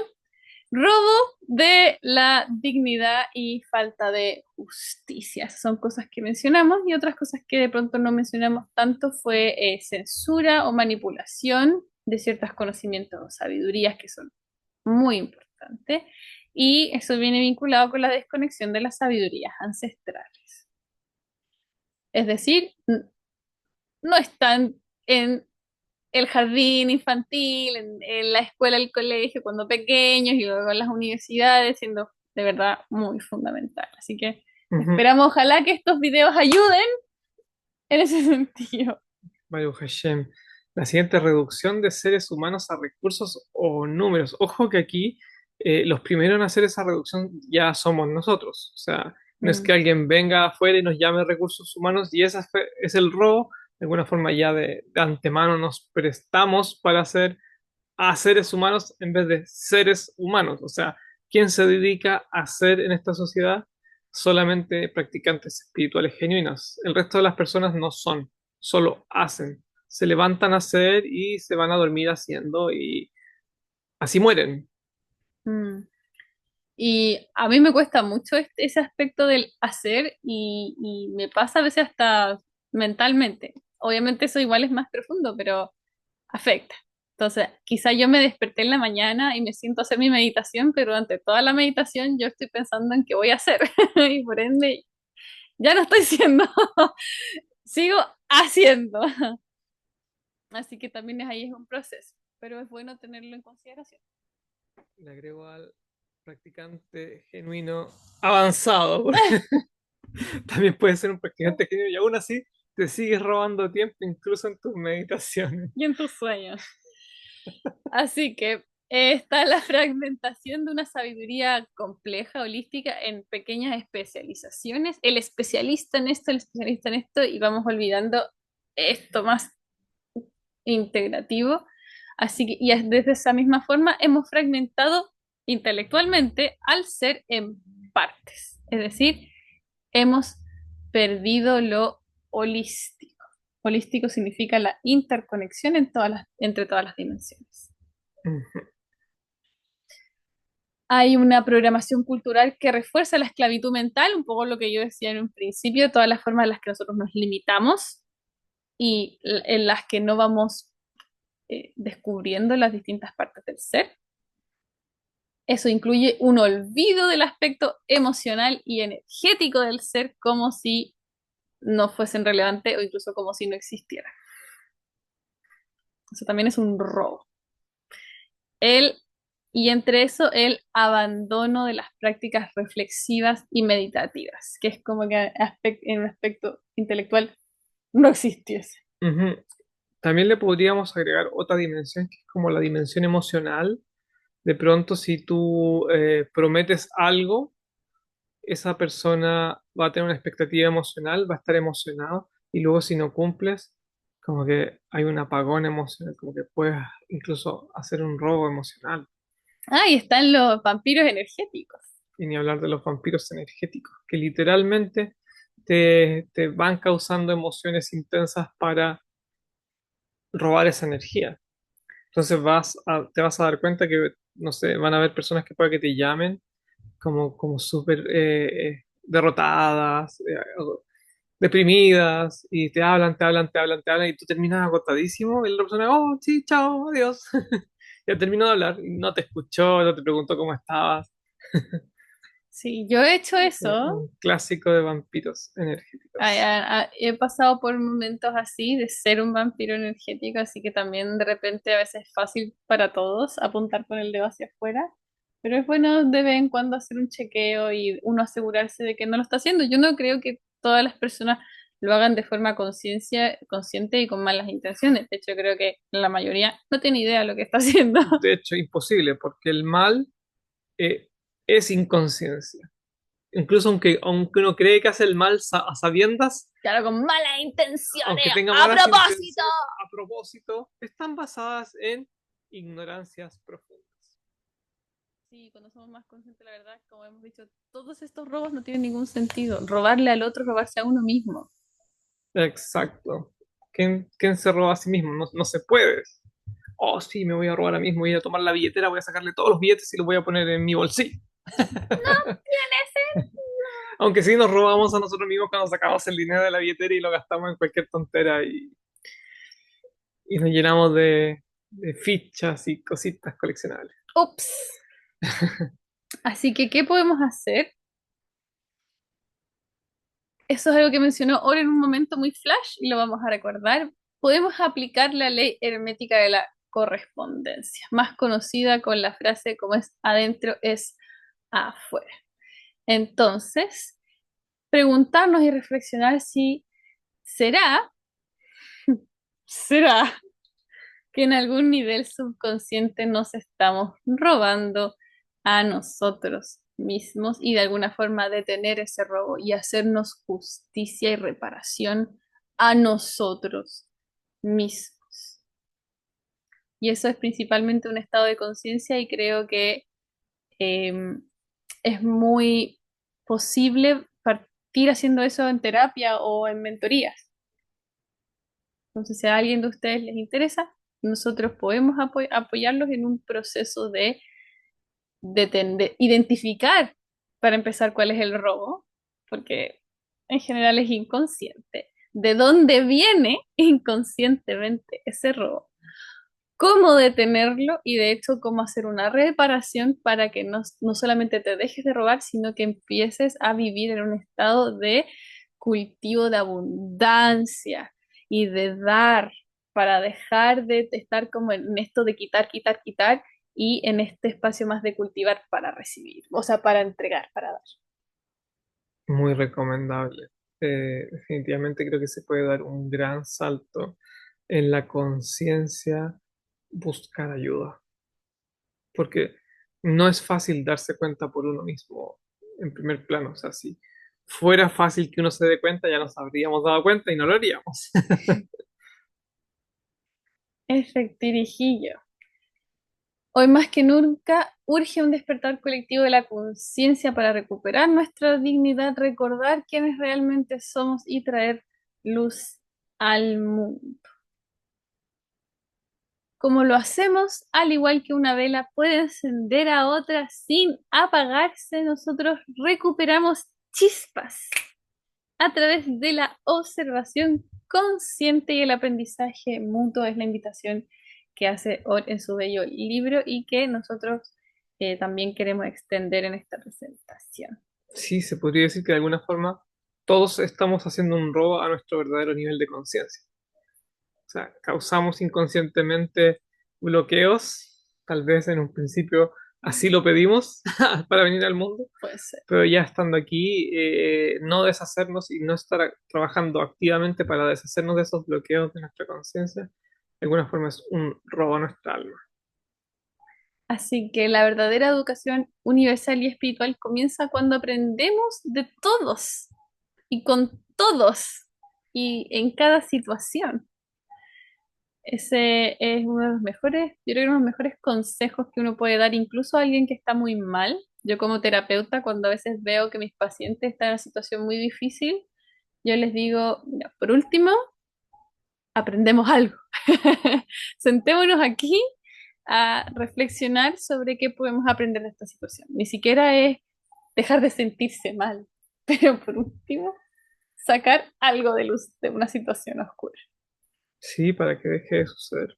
Robo de la dignidad y falta de justicia. Esas son cosas que mencionamos y otras cosas que de pronto no mencionamos tanto fue censura o manipulación de ciertos conocimientos o sabidurías que son muy importantes. Y eso viene vinculado con la desconexión de las sabidurías ancestrales. Es decir, no están en el jardín infantil, en la escuela, el colegio, cuando pequeños y luego en las universidades, siendo de verdad muy fundamental. Así que Ujú. esperamos, ojalá que estos videos ayuden en ese sentido. Baruch Hashem. La siguiente, reducción de seres humanos a recursos o números. Ojo que aquí los primeros en hacer esa reducción ya somos nosotros. O sea, no es que Mm, alguien venga afuera y nos llame recursos humanos y ese es el robo. De alguna forma ya de antemano nos prestamos para hacer a seres humanos en vez de seres humanos. O sea, ¿quién se dedica a ser en esta sociedad? Solamente practicantes espirituales genuinos. El resto de las personas no son, solo hacen. Se levantan a hacer y se van a dormir haciendo y así mueren. mm. Y a mí me cuesta mucho ese aspecto del hacer y me pasa a veces hasta mentalmente. Obviamente eso igual es más profundo, pero afecta. Entonces, quizá yo me desperté en la mañana y me siento a hacer mi meditación, pero durante toda la meditación yo estoy pensando en qué voy a hacer. Y por ende, ya no estoy siendo, sigo haciendo. Así que también ahí es un proceso, pero es bueno tenerlo en consideración. Le agrego al practicante genuino avanzado. También puede ser un practicante genuino y aún así te sigues robando tiempo incluso en tus meditaciones. Y en tus sueños. Así que está la fragmentación de una sabiduría compleja, holística, en pequeñas especializaciones. El especialista en esto, el especialista en esto, y vamos olvidando esto más integrativo. Así que, y desde esa misma forma hemos fragmentado intelectualmente al ser en partes. Es decir, hemos perdido lo holístico. Holístico significa la interconexión entre todas las dimensiones. Ujú. Hay una programación cultural que refuerza la esclavitud mental, un poco lo que yo decía en un principio, todas las formas en las que nosotros nos limitamos y en las que no vamos descubriendo las distintas partes del ser. Eso incluye un olvido del aspecto emocional y energético del ser como si no fuesen relevantes o incluso como si no existieran. Eso también es un robo. El, y entre eso, el abandono de las prácticas reflexivas y meditativas, que es como que en un aspecto intelectual no existiese. Ujú. También le podríamos agregar otra dimensión que es como la dimensión emocional. De pronto, si tú prometes algo, esa persona va a tener una expectativa emocional, va a estar emocionado, y luego si no cumples, como que hay un apagón emocional, como que puedes incluso hacer un robo emocional. Ah, y están los vampiros energéticos. Y ni hablar de los vampiros energéticos, que literalmente te van causando emociones intensas para robar esa energía. Entonces te vas a dar cuenta que, no sé, van a haber personas que puede que te llamen como súper derrotadas, deprimidas, y te hablan, te hablan, te hablan, te hablan, y tú terminas agotadísimo, y la otra persona, oh, sí, chao, adiós. Ya terminó de hablar, y no te escuchó, no te preguntó cómo estabas. Sí, yo he hecho eso. Un clásico de vampiros energéticos. He pasado por momentos así de ser un vampiro energético, así que también de repente a veces es fácil para todos apuntar con el dedo hacia afuera, pero es bueno de vez en cuando hacer un chequeo y uno asegurarse de que no lo está haciendo. Yo no creo que todas las personas lo hagan de forma consciente y con malas intenciones. De hecho, creo que la mayoría no tiene idea de lo que está haciendo. De hecho, imposible, porque el mal eh, es inconsciencia. Incluso aunque uno cree que hace el mal a sabiendas, Claro, con malas intenciones, aunque tenga a malas propósito. intenciones a propósito, están basadas en ignorancias profundas. Sí, cuando somos más conscientes, la verdad, como hemos dicho, todos estos robos no tienen ningún sentido. Robarle al otro, robarse a uno mismo. Exacto. ¿Quién se roba a sí mismo? No, no se puede. Oh, sí, me voy a robar a mí mismo, voy a tomar la billetera, voy a sacarle todos los billetes y los voy a poner en mi bolsillo. Tiene sentido. Aunque sí nos robamos a nosotros mismos cuando sacamos el dinero de la billetera y lo gastamos en cualquier tontera y nos llenamos de fichas y cositas coleccionables. Ups. Así que, ¿qué podemos hacer? Eso es algo que mencionó Oro en un momento muy flash y lo vamos a recordar. Podemos aplicar la ley hermética de la correspondencia, más conocida con la frase como es adentro es afuera. Entonces, preguntarnos y reflexionar si será, será que en algún nivel subconsciente nos estamos robando a nosotros mismos y de alguna forma detener ese robo y hacernos justicia y reparación a nosotros mismos. Y eso es principalmente un estado de conciencia y creo que eh, es muy posible partir haciendo eso en terapia o en mentorías. Entonces, si a alguien de ustedes les interesa, nosotros podemos apoyarlos en un proceso de identificar, para empezar, cuál es el robo, porque en general es inconsciente. ¿De dónde viene inconscientemente ese robo? cómo detenerlo y de hecho cómo hacer una reparación para que no solamente te dejes de robar, sino que empieces a vivir en un estado de cultivo de abundancia y de dar para dejar de estar como en esto de quitar, quitar, quitar y en este espacio más de cultivar para recibir, o sea, para entregar, para dar. Muy recomendable. Definitivamente creo que se puede dar un gran salto en la conciencia, buscar ayuda, porque no es fácil darse cuenta por uno mismo en primer plano. O sea, si fuera fácil que uno se dé cuenta, ya nos habríamos dado cuenta y no lo haríamos. Efectivo. Hoy más que nunca urge un despertar colectivo de la conciencia para recuperar nuestra dignidad, recordar quiénes realmente somos y traer luz al mundo. Como lo hacemos, al igual que una vela puede encender a otra sin apagarse, nosotros recuperamos chispas a través de la observación consciente y el aprendizaje mutuo. Es la invitación que hace Orr en su bello libro y que nosotros también queremos extender en esta presentación. Sí, se podría decir que de alguna forma todos estamos haciendo un robo a nuestro verdadero nivel de conciencia. O sea, causamos inconscientemente bloqueos, tal vez en un principio así lo pedimos para venir al mundo, Puede ser. pero ya estando aquí, no deshacernos y no estar trabajando activamente para deshacernos de esos bloqueos de nuestra conciencia, de alguna forma es un robo a nuestra alma. Así que la verdadera educación universal y espiritual comienza cuando aprendemos de todos y con todos y en cada situación. Ese es uno de los mejores, yo creo que uno de los mejores consejos que uno puede dar incluso a alguien que está muy mal. Yo como terapeuta, cuando a veces veo que mis pacientes están en una situación muy difícil, yo les digo, mira, por último, aprendemos algo. Sentémonos aquí a reflexionar sobre qué podemos aprender de esta situación. Ni siquiera es dejar de sentirse mal, pero por último, sacar algo de luz de una situación oscura. Sí, para que deje de suceder.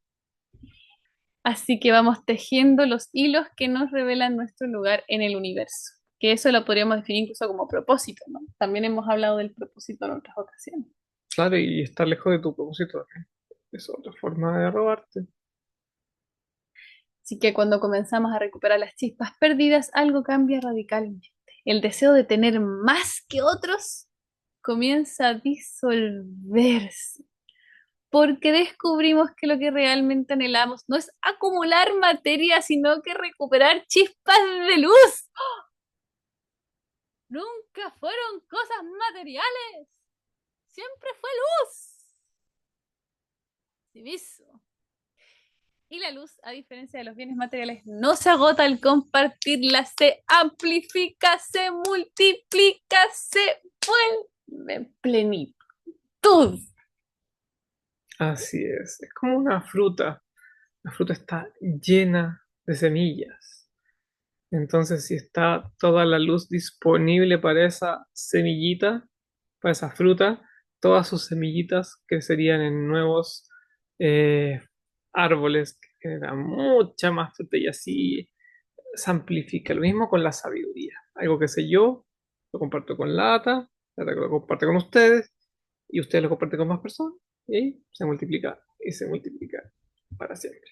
Así que vamos tejiendo los hilos que nos revelan nuestro lugar en el universo, que eso lo podríamos definir incluso como propósito, ¿no? También hemos hablado del propósito en otras ocasiones. Claro, y estar lejos de tu propósito también. Es otra forma de robarte. Así que cuando comenzamos a recuperar las chispas perdidas, algo cambia radicalmente. El deseo de tener más que otros comienza a disolverse, porque descubrimos que lo que realmente anhelamos no es acumular materia, sino que recuperar chispas de luz. Nunca fueron cosas materiales, siempre fue luz. Diviso. Y la luz, a diferencia de los bienes materiales, no se agota al compartirla, se amplifica, se multiplica, se vuelve en plenitud. Así es como una fruta. La fruta está llena de semillas. Entonces, si está toda la luz disponible para esa semillita, para esa fruta, todas sus semillitas crecerían en nuevos eh, árboles que generan mucha más fruta y así se amplifica. Lo mismo con la sabiduría. Algo que sé yo, lo comparto con la Ata lo comparte con ustedes y ustedes lo comparten con más personas y ahí se multiplica para siempre.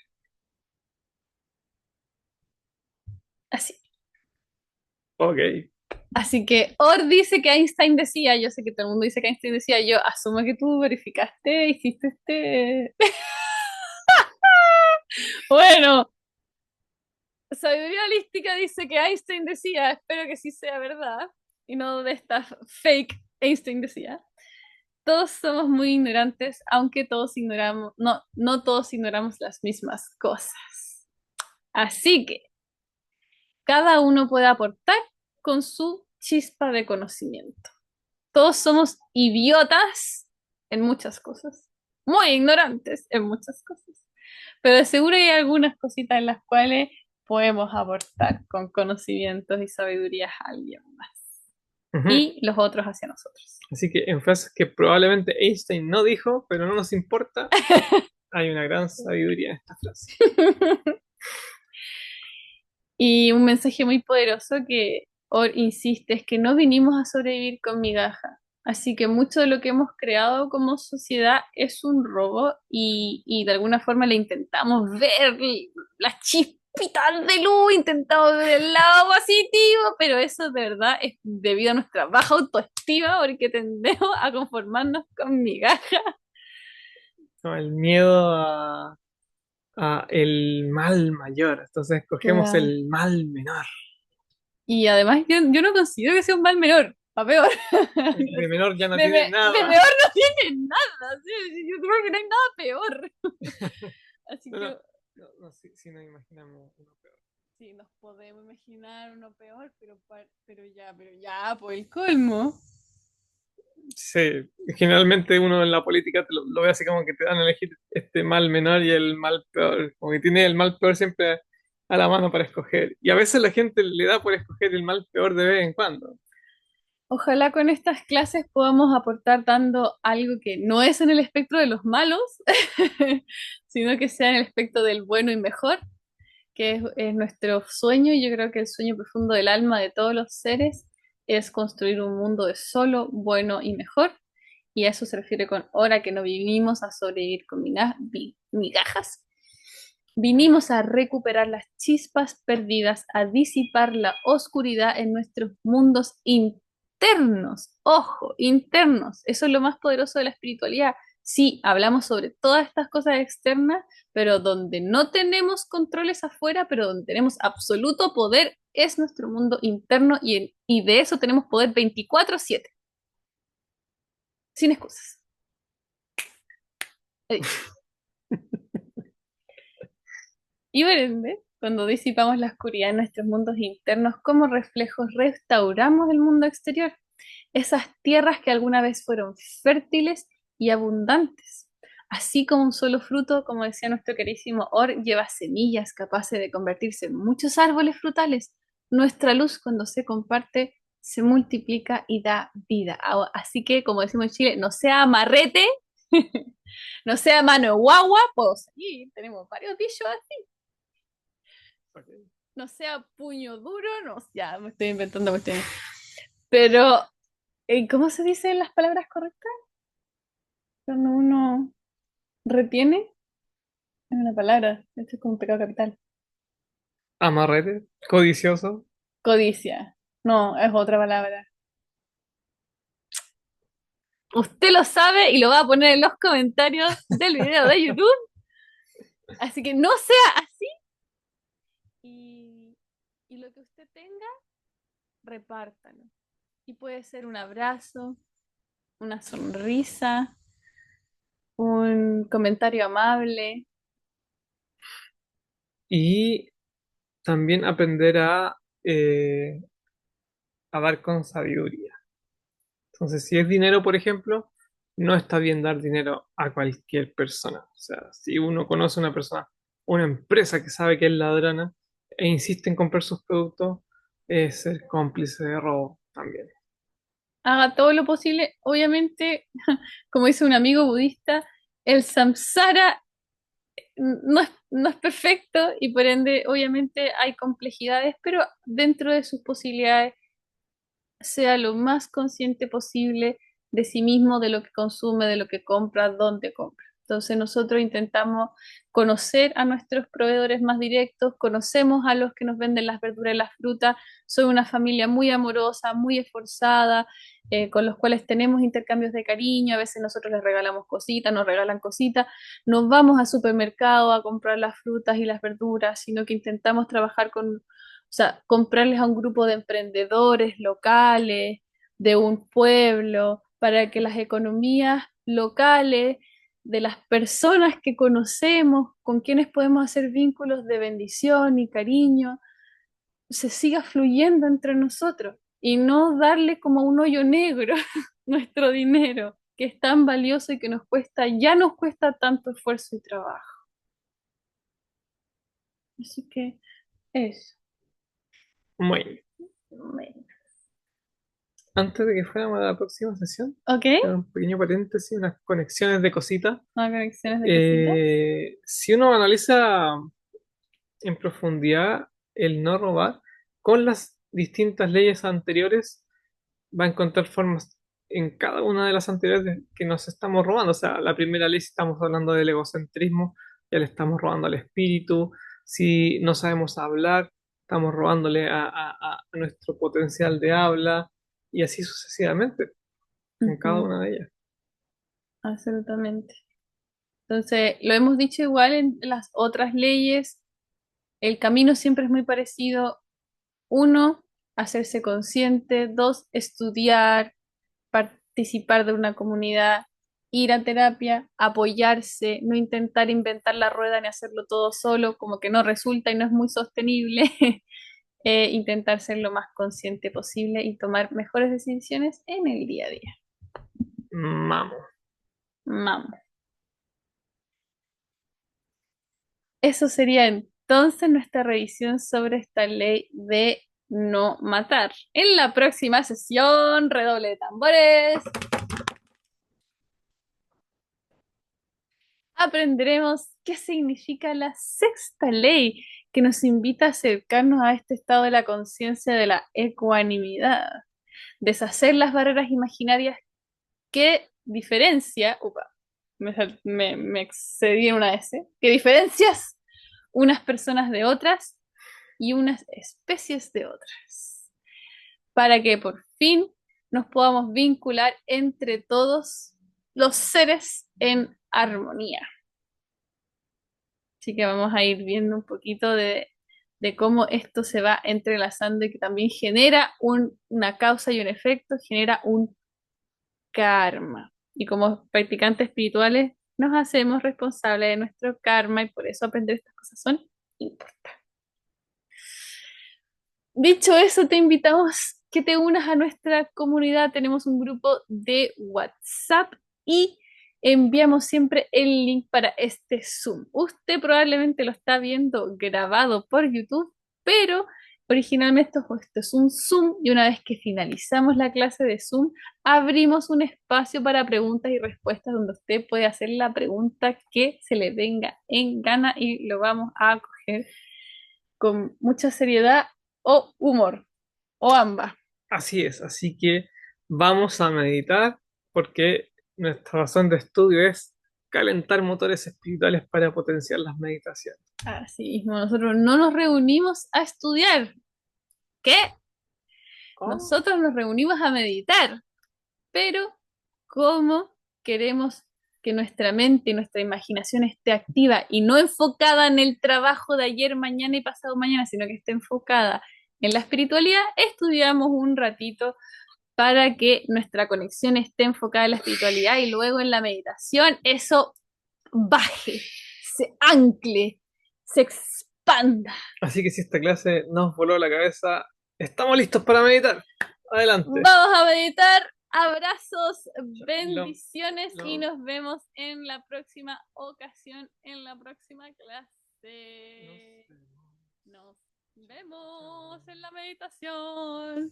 Así. Ok. Así que Or dice que Einstein decía, yo sé que todo el mundo dice que Einstein decía, yo asumo que tú verificaste, hiciste este... Bueno, sabiduría holística dice que Einstein decía, espero que sí sea verdad, y no de esta fake Einstein decía. Todos somos muy ignorantes, aunque todos ignoramos, no todos ignoramos las mismas cosas. Así que cada uno puede aportar con su chispa de conocimiento. Todos somos idiotas en muchas cosas, muy ignorantes en muchas cosas, pero de seguro hay algunas cositas en las cuales podemos aportar con conocimientos y sabidurías a alguien más Ujú. y los otros hacia nosotros. Así que en frases que probablemente Einstein no dijo, pero no nos importa, Hay una gran sabiduría en esta frase. Y un mensaje muy poderoso que Or insiste es que no vinimos a sobrevivir con migajas. Así que mucho de lo que hemos creado como sociedad es un robo y de alguna forma le intentamos ver las chispitas de luz, intentamos ver el lado positivo, pero eso de verdad es debido a nuestra baja autoestima porque tendemos a conformarnos con migajas. ¿No? El miedo a el mal mayor. Entonces escogemos Claro. el mal menor. Y además yo no considero que sea un mal menor, a peor. De menor ya no De, tiene de nada. peor no tiene nada, ¿sí? Yo creo que no hay nada peor. Así No, no, que no, si nos imaginamos uno peor. sí, nos podemos imaginar uno peor, pero ya, por el colmo. Sí, generalmente uno en la política lo ve así como que te dan a elegir este mal menor y el mal peor. Como que tiene el mal peor siempre a la mano para escoger. Y a veces la gente le da por escoger el mal peor de vez en cuando. Ojalá con estas clases podamos aportar dando algo que no es en el espectro de los malos, sino que sea en el espectro del bueno y mejor, que es nuestro sueño, y yo creo que el sueño profundo del alma de todos los seres es construir un mundo de solo bueno y mejor, y a eso se refiere con hora que no vivimos a sobrevivir con migajas, vinimos a recuperar las chispas perdidas, a disipar la oscuridad en nuestros mundos internos, ojo, internos, eso es lo más poderoso de la espiritualidad. Sí, hablamos sobre todas estas cosas externas, pero donde no tenemos controles afuera, pero donde tenemos absoluto poder, es nuestro mundo interno y de eso tenemos poder 24/7, sin excusas. He dicho. Y por ende, cuando disipamos la oscuridad en nuestros mundos internos, como reflejos restauramos el mundo exterior, esas tierras que alguna vez fueron fértiles y abundantes. Así como un solo fruto, como decía nuestro queridísimo Or, lleva semillas capaces de convertirse en muchos árboles frutales. Nuestra luz, cuando se comparte, se multiplica y da vida. Así que, como decimos en Chile, no sea amarrete, no sea mano de guagua, puedo seguir. Tenemos varios dichos así. Ok. No sea puño duro, no, ya me estoy inventando cuestiones. Pero, ¿cómo se dicen las palabras correctas? Cuando uno retiene, es una palabra, esto es como un pecado capital. Amarrete, codicioso. Codicia. No, es otra palabra. Usted lo sabe y lo va a poner en los comentarios del video de YouTube. Así que no sea así. Y, y lo que usted tenga, repártalo. Y puede ser un abrazo, una sonrisa, un comentario amable. Y también aprender a dar con sabiduría. Entonces, si es dinero, por ejemplo, no está bien dar dinero a cualquier persona. O sea, si uno conoce a una persona, una empresa que sabe que es ladrona e insiste en comprar sus productos, es ser cómplice de robo también. Haga todo lo posible. Obviamente, como dice un amigo budista, el samsara no es perfecto y por ende, obviamente, hay complejidades, pero dentro de sus posibilidades, sea lo más consciente posible de sí mismo, de lo que consume, de lo que compra, dónde compra. Entonces nosotros intentamos conocer a nuestros proveedores más directos, conocemos a los que nos venden las verduras y las frutas, soy una familia muy amorosa, muy esforzada, con los cuales tenemos intercambios de cariño, a veces nosotros les regalamos cositas, nos regalan cositas, nos vamos al supermercado a comprar las frutas y las verduras, sino que intentamos trabajar con, o sea, comprarles a un grupo de emprendedores locales, de un pueblo, para que las economías locales de las personas que conocemos, con quienes podemos hacer vínculos de bendición y cariño, se siga fluyendo entre nosotros y no darle como un hoyo negro nuestro dinero, que es tan valioso y que nos cuesta, ya nos cuesta tanto esfuerzo y trabajo. Así que eso. Muy bien. Bueno. Antes de que fuéramos a la próxima sesión, ¿Ok? un pequeño paréntesis, unas conexiones de cositas. No conexiones de cositas. Si uno analiza en profundidad el no robar con las distintas leyes anteriores, va a encontrar formas en cada una de las anteriores que nos estamos robando. O sea, la primera ley, si estamos hablando del egocentrismo, ya le estamos robando al espíritu. Si no sabemos hablar, estamos robándole a nuestro potencial de habla y así sucesivamente en cada Ujú, una de ellas. absolutamente. Entonces, lo hemos dicho igual en las otras leyes, el camino siempre es muy parecido. Uno, hacerse consciente. Dos, estudiar, participar de una comunidad, ir a terapia, apoyarse, no intentar inventar la rueda ni hacerlo todo solo, como que no resulta y no es muy sostenible. Intentar ser lo más consciente posible y tomar mejores decisiones en el día a día. Vamos. Vamos. Eso sería entonces nuestra revisión sobre esta ley de no matar. En la próxima sesión, redoble de tambores, aprenderemos qué significa la sexta ley que nos invita a acercarnos a este estado de la conciencia de la ecuanimidad, deshacer las barreras imaginarias que diferencia, upa, me excedí en una S, que diferencias unas personas de otras y unas especies de otras, para que por fin nos podamos vincular entre todos los seres en armonía. Así que vamos a ir viendo un poquito de cómo esto se va entrelazando y que también genera una causa y un efecto, genera un karma. Y como practicantes espirituales nos hacemos responsables de nuestro karma y por eso aprender estas cosas son importantes. Dicho eso, te invitamos que te unas a nuestra comunidad. Tenemos un grupo de WhatsApp y enviamos siempre el link para este Zoom. Usted probablemente lo está viendo grabado por YouTube, pero originalmente esto es un Zoom y una vez que finalizamos la clase de Zoom, abrimos un espacio para preguntas y respuestas donde usted puede hacer la pregunta que se le venga en gana y lo vamos a acoger con mucha seriedad o humor, o ambas. Así es, así que vamos a meditar porque nuestra razón de estudio es calentar motores espirituales para potenciar las meditaciones. Así mismo, nosotros no nos reunimos a estudiar. ¿Qué? ¿Cómo? Nosotros nos reunimos a meditar, pero ¿cómo queremos que nuestra mente y nuestra imaginación esté activa y no enfocada en el trabajo de ayer, mañana y pasado mañana, sino que esté enfocada en la espiritualidad? Estudiamos un ratito para que nuestra conexión esté enfocada en la espiritualidad y luego en la meditación eso baje, se ancle, se expanda. Así que si esta clase nos voló la cabeza, estamos listos para meditar. Adelante. Vamos a meditar. Abrazos, Lo, bendiciones y lo- nos vemos en la próxima ocasión, en la próxima no clase. sé. Nos vemos en la meditación.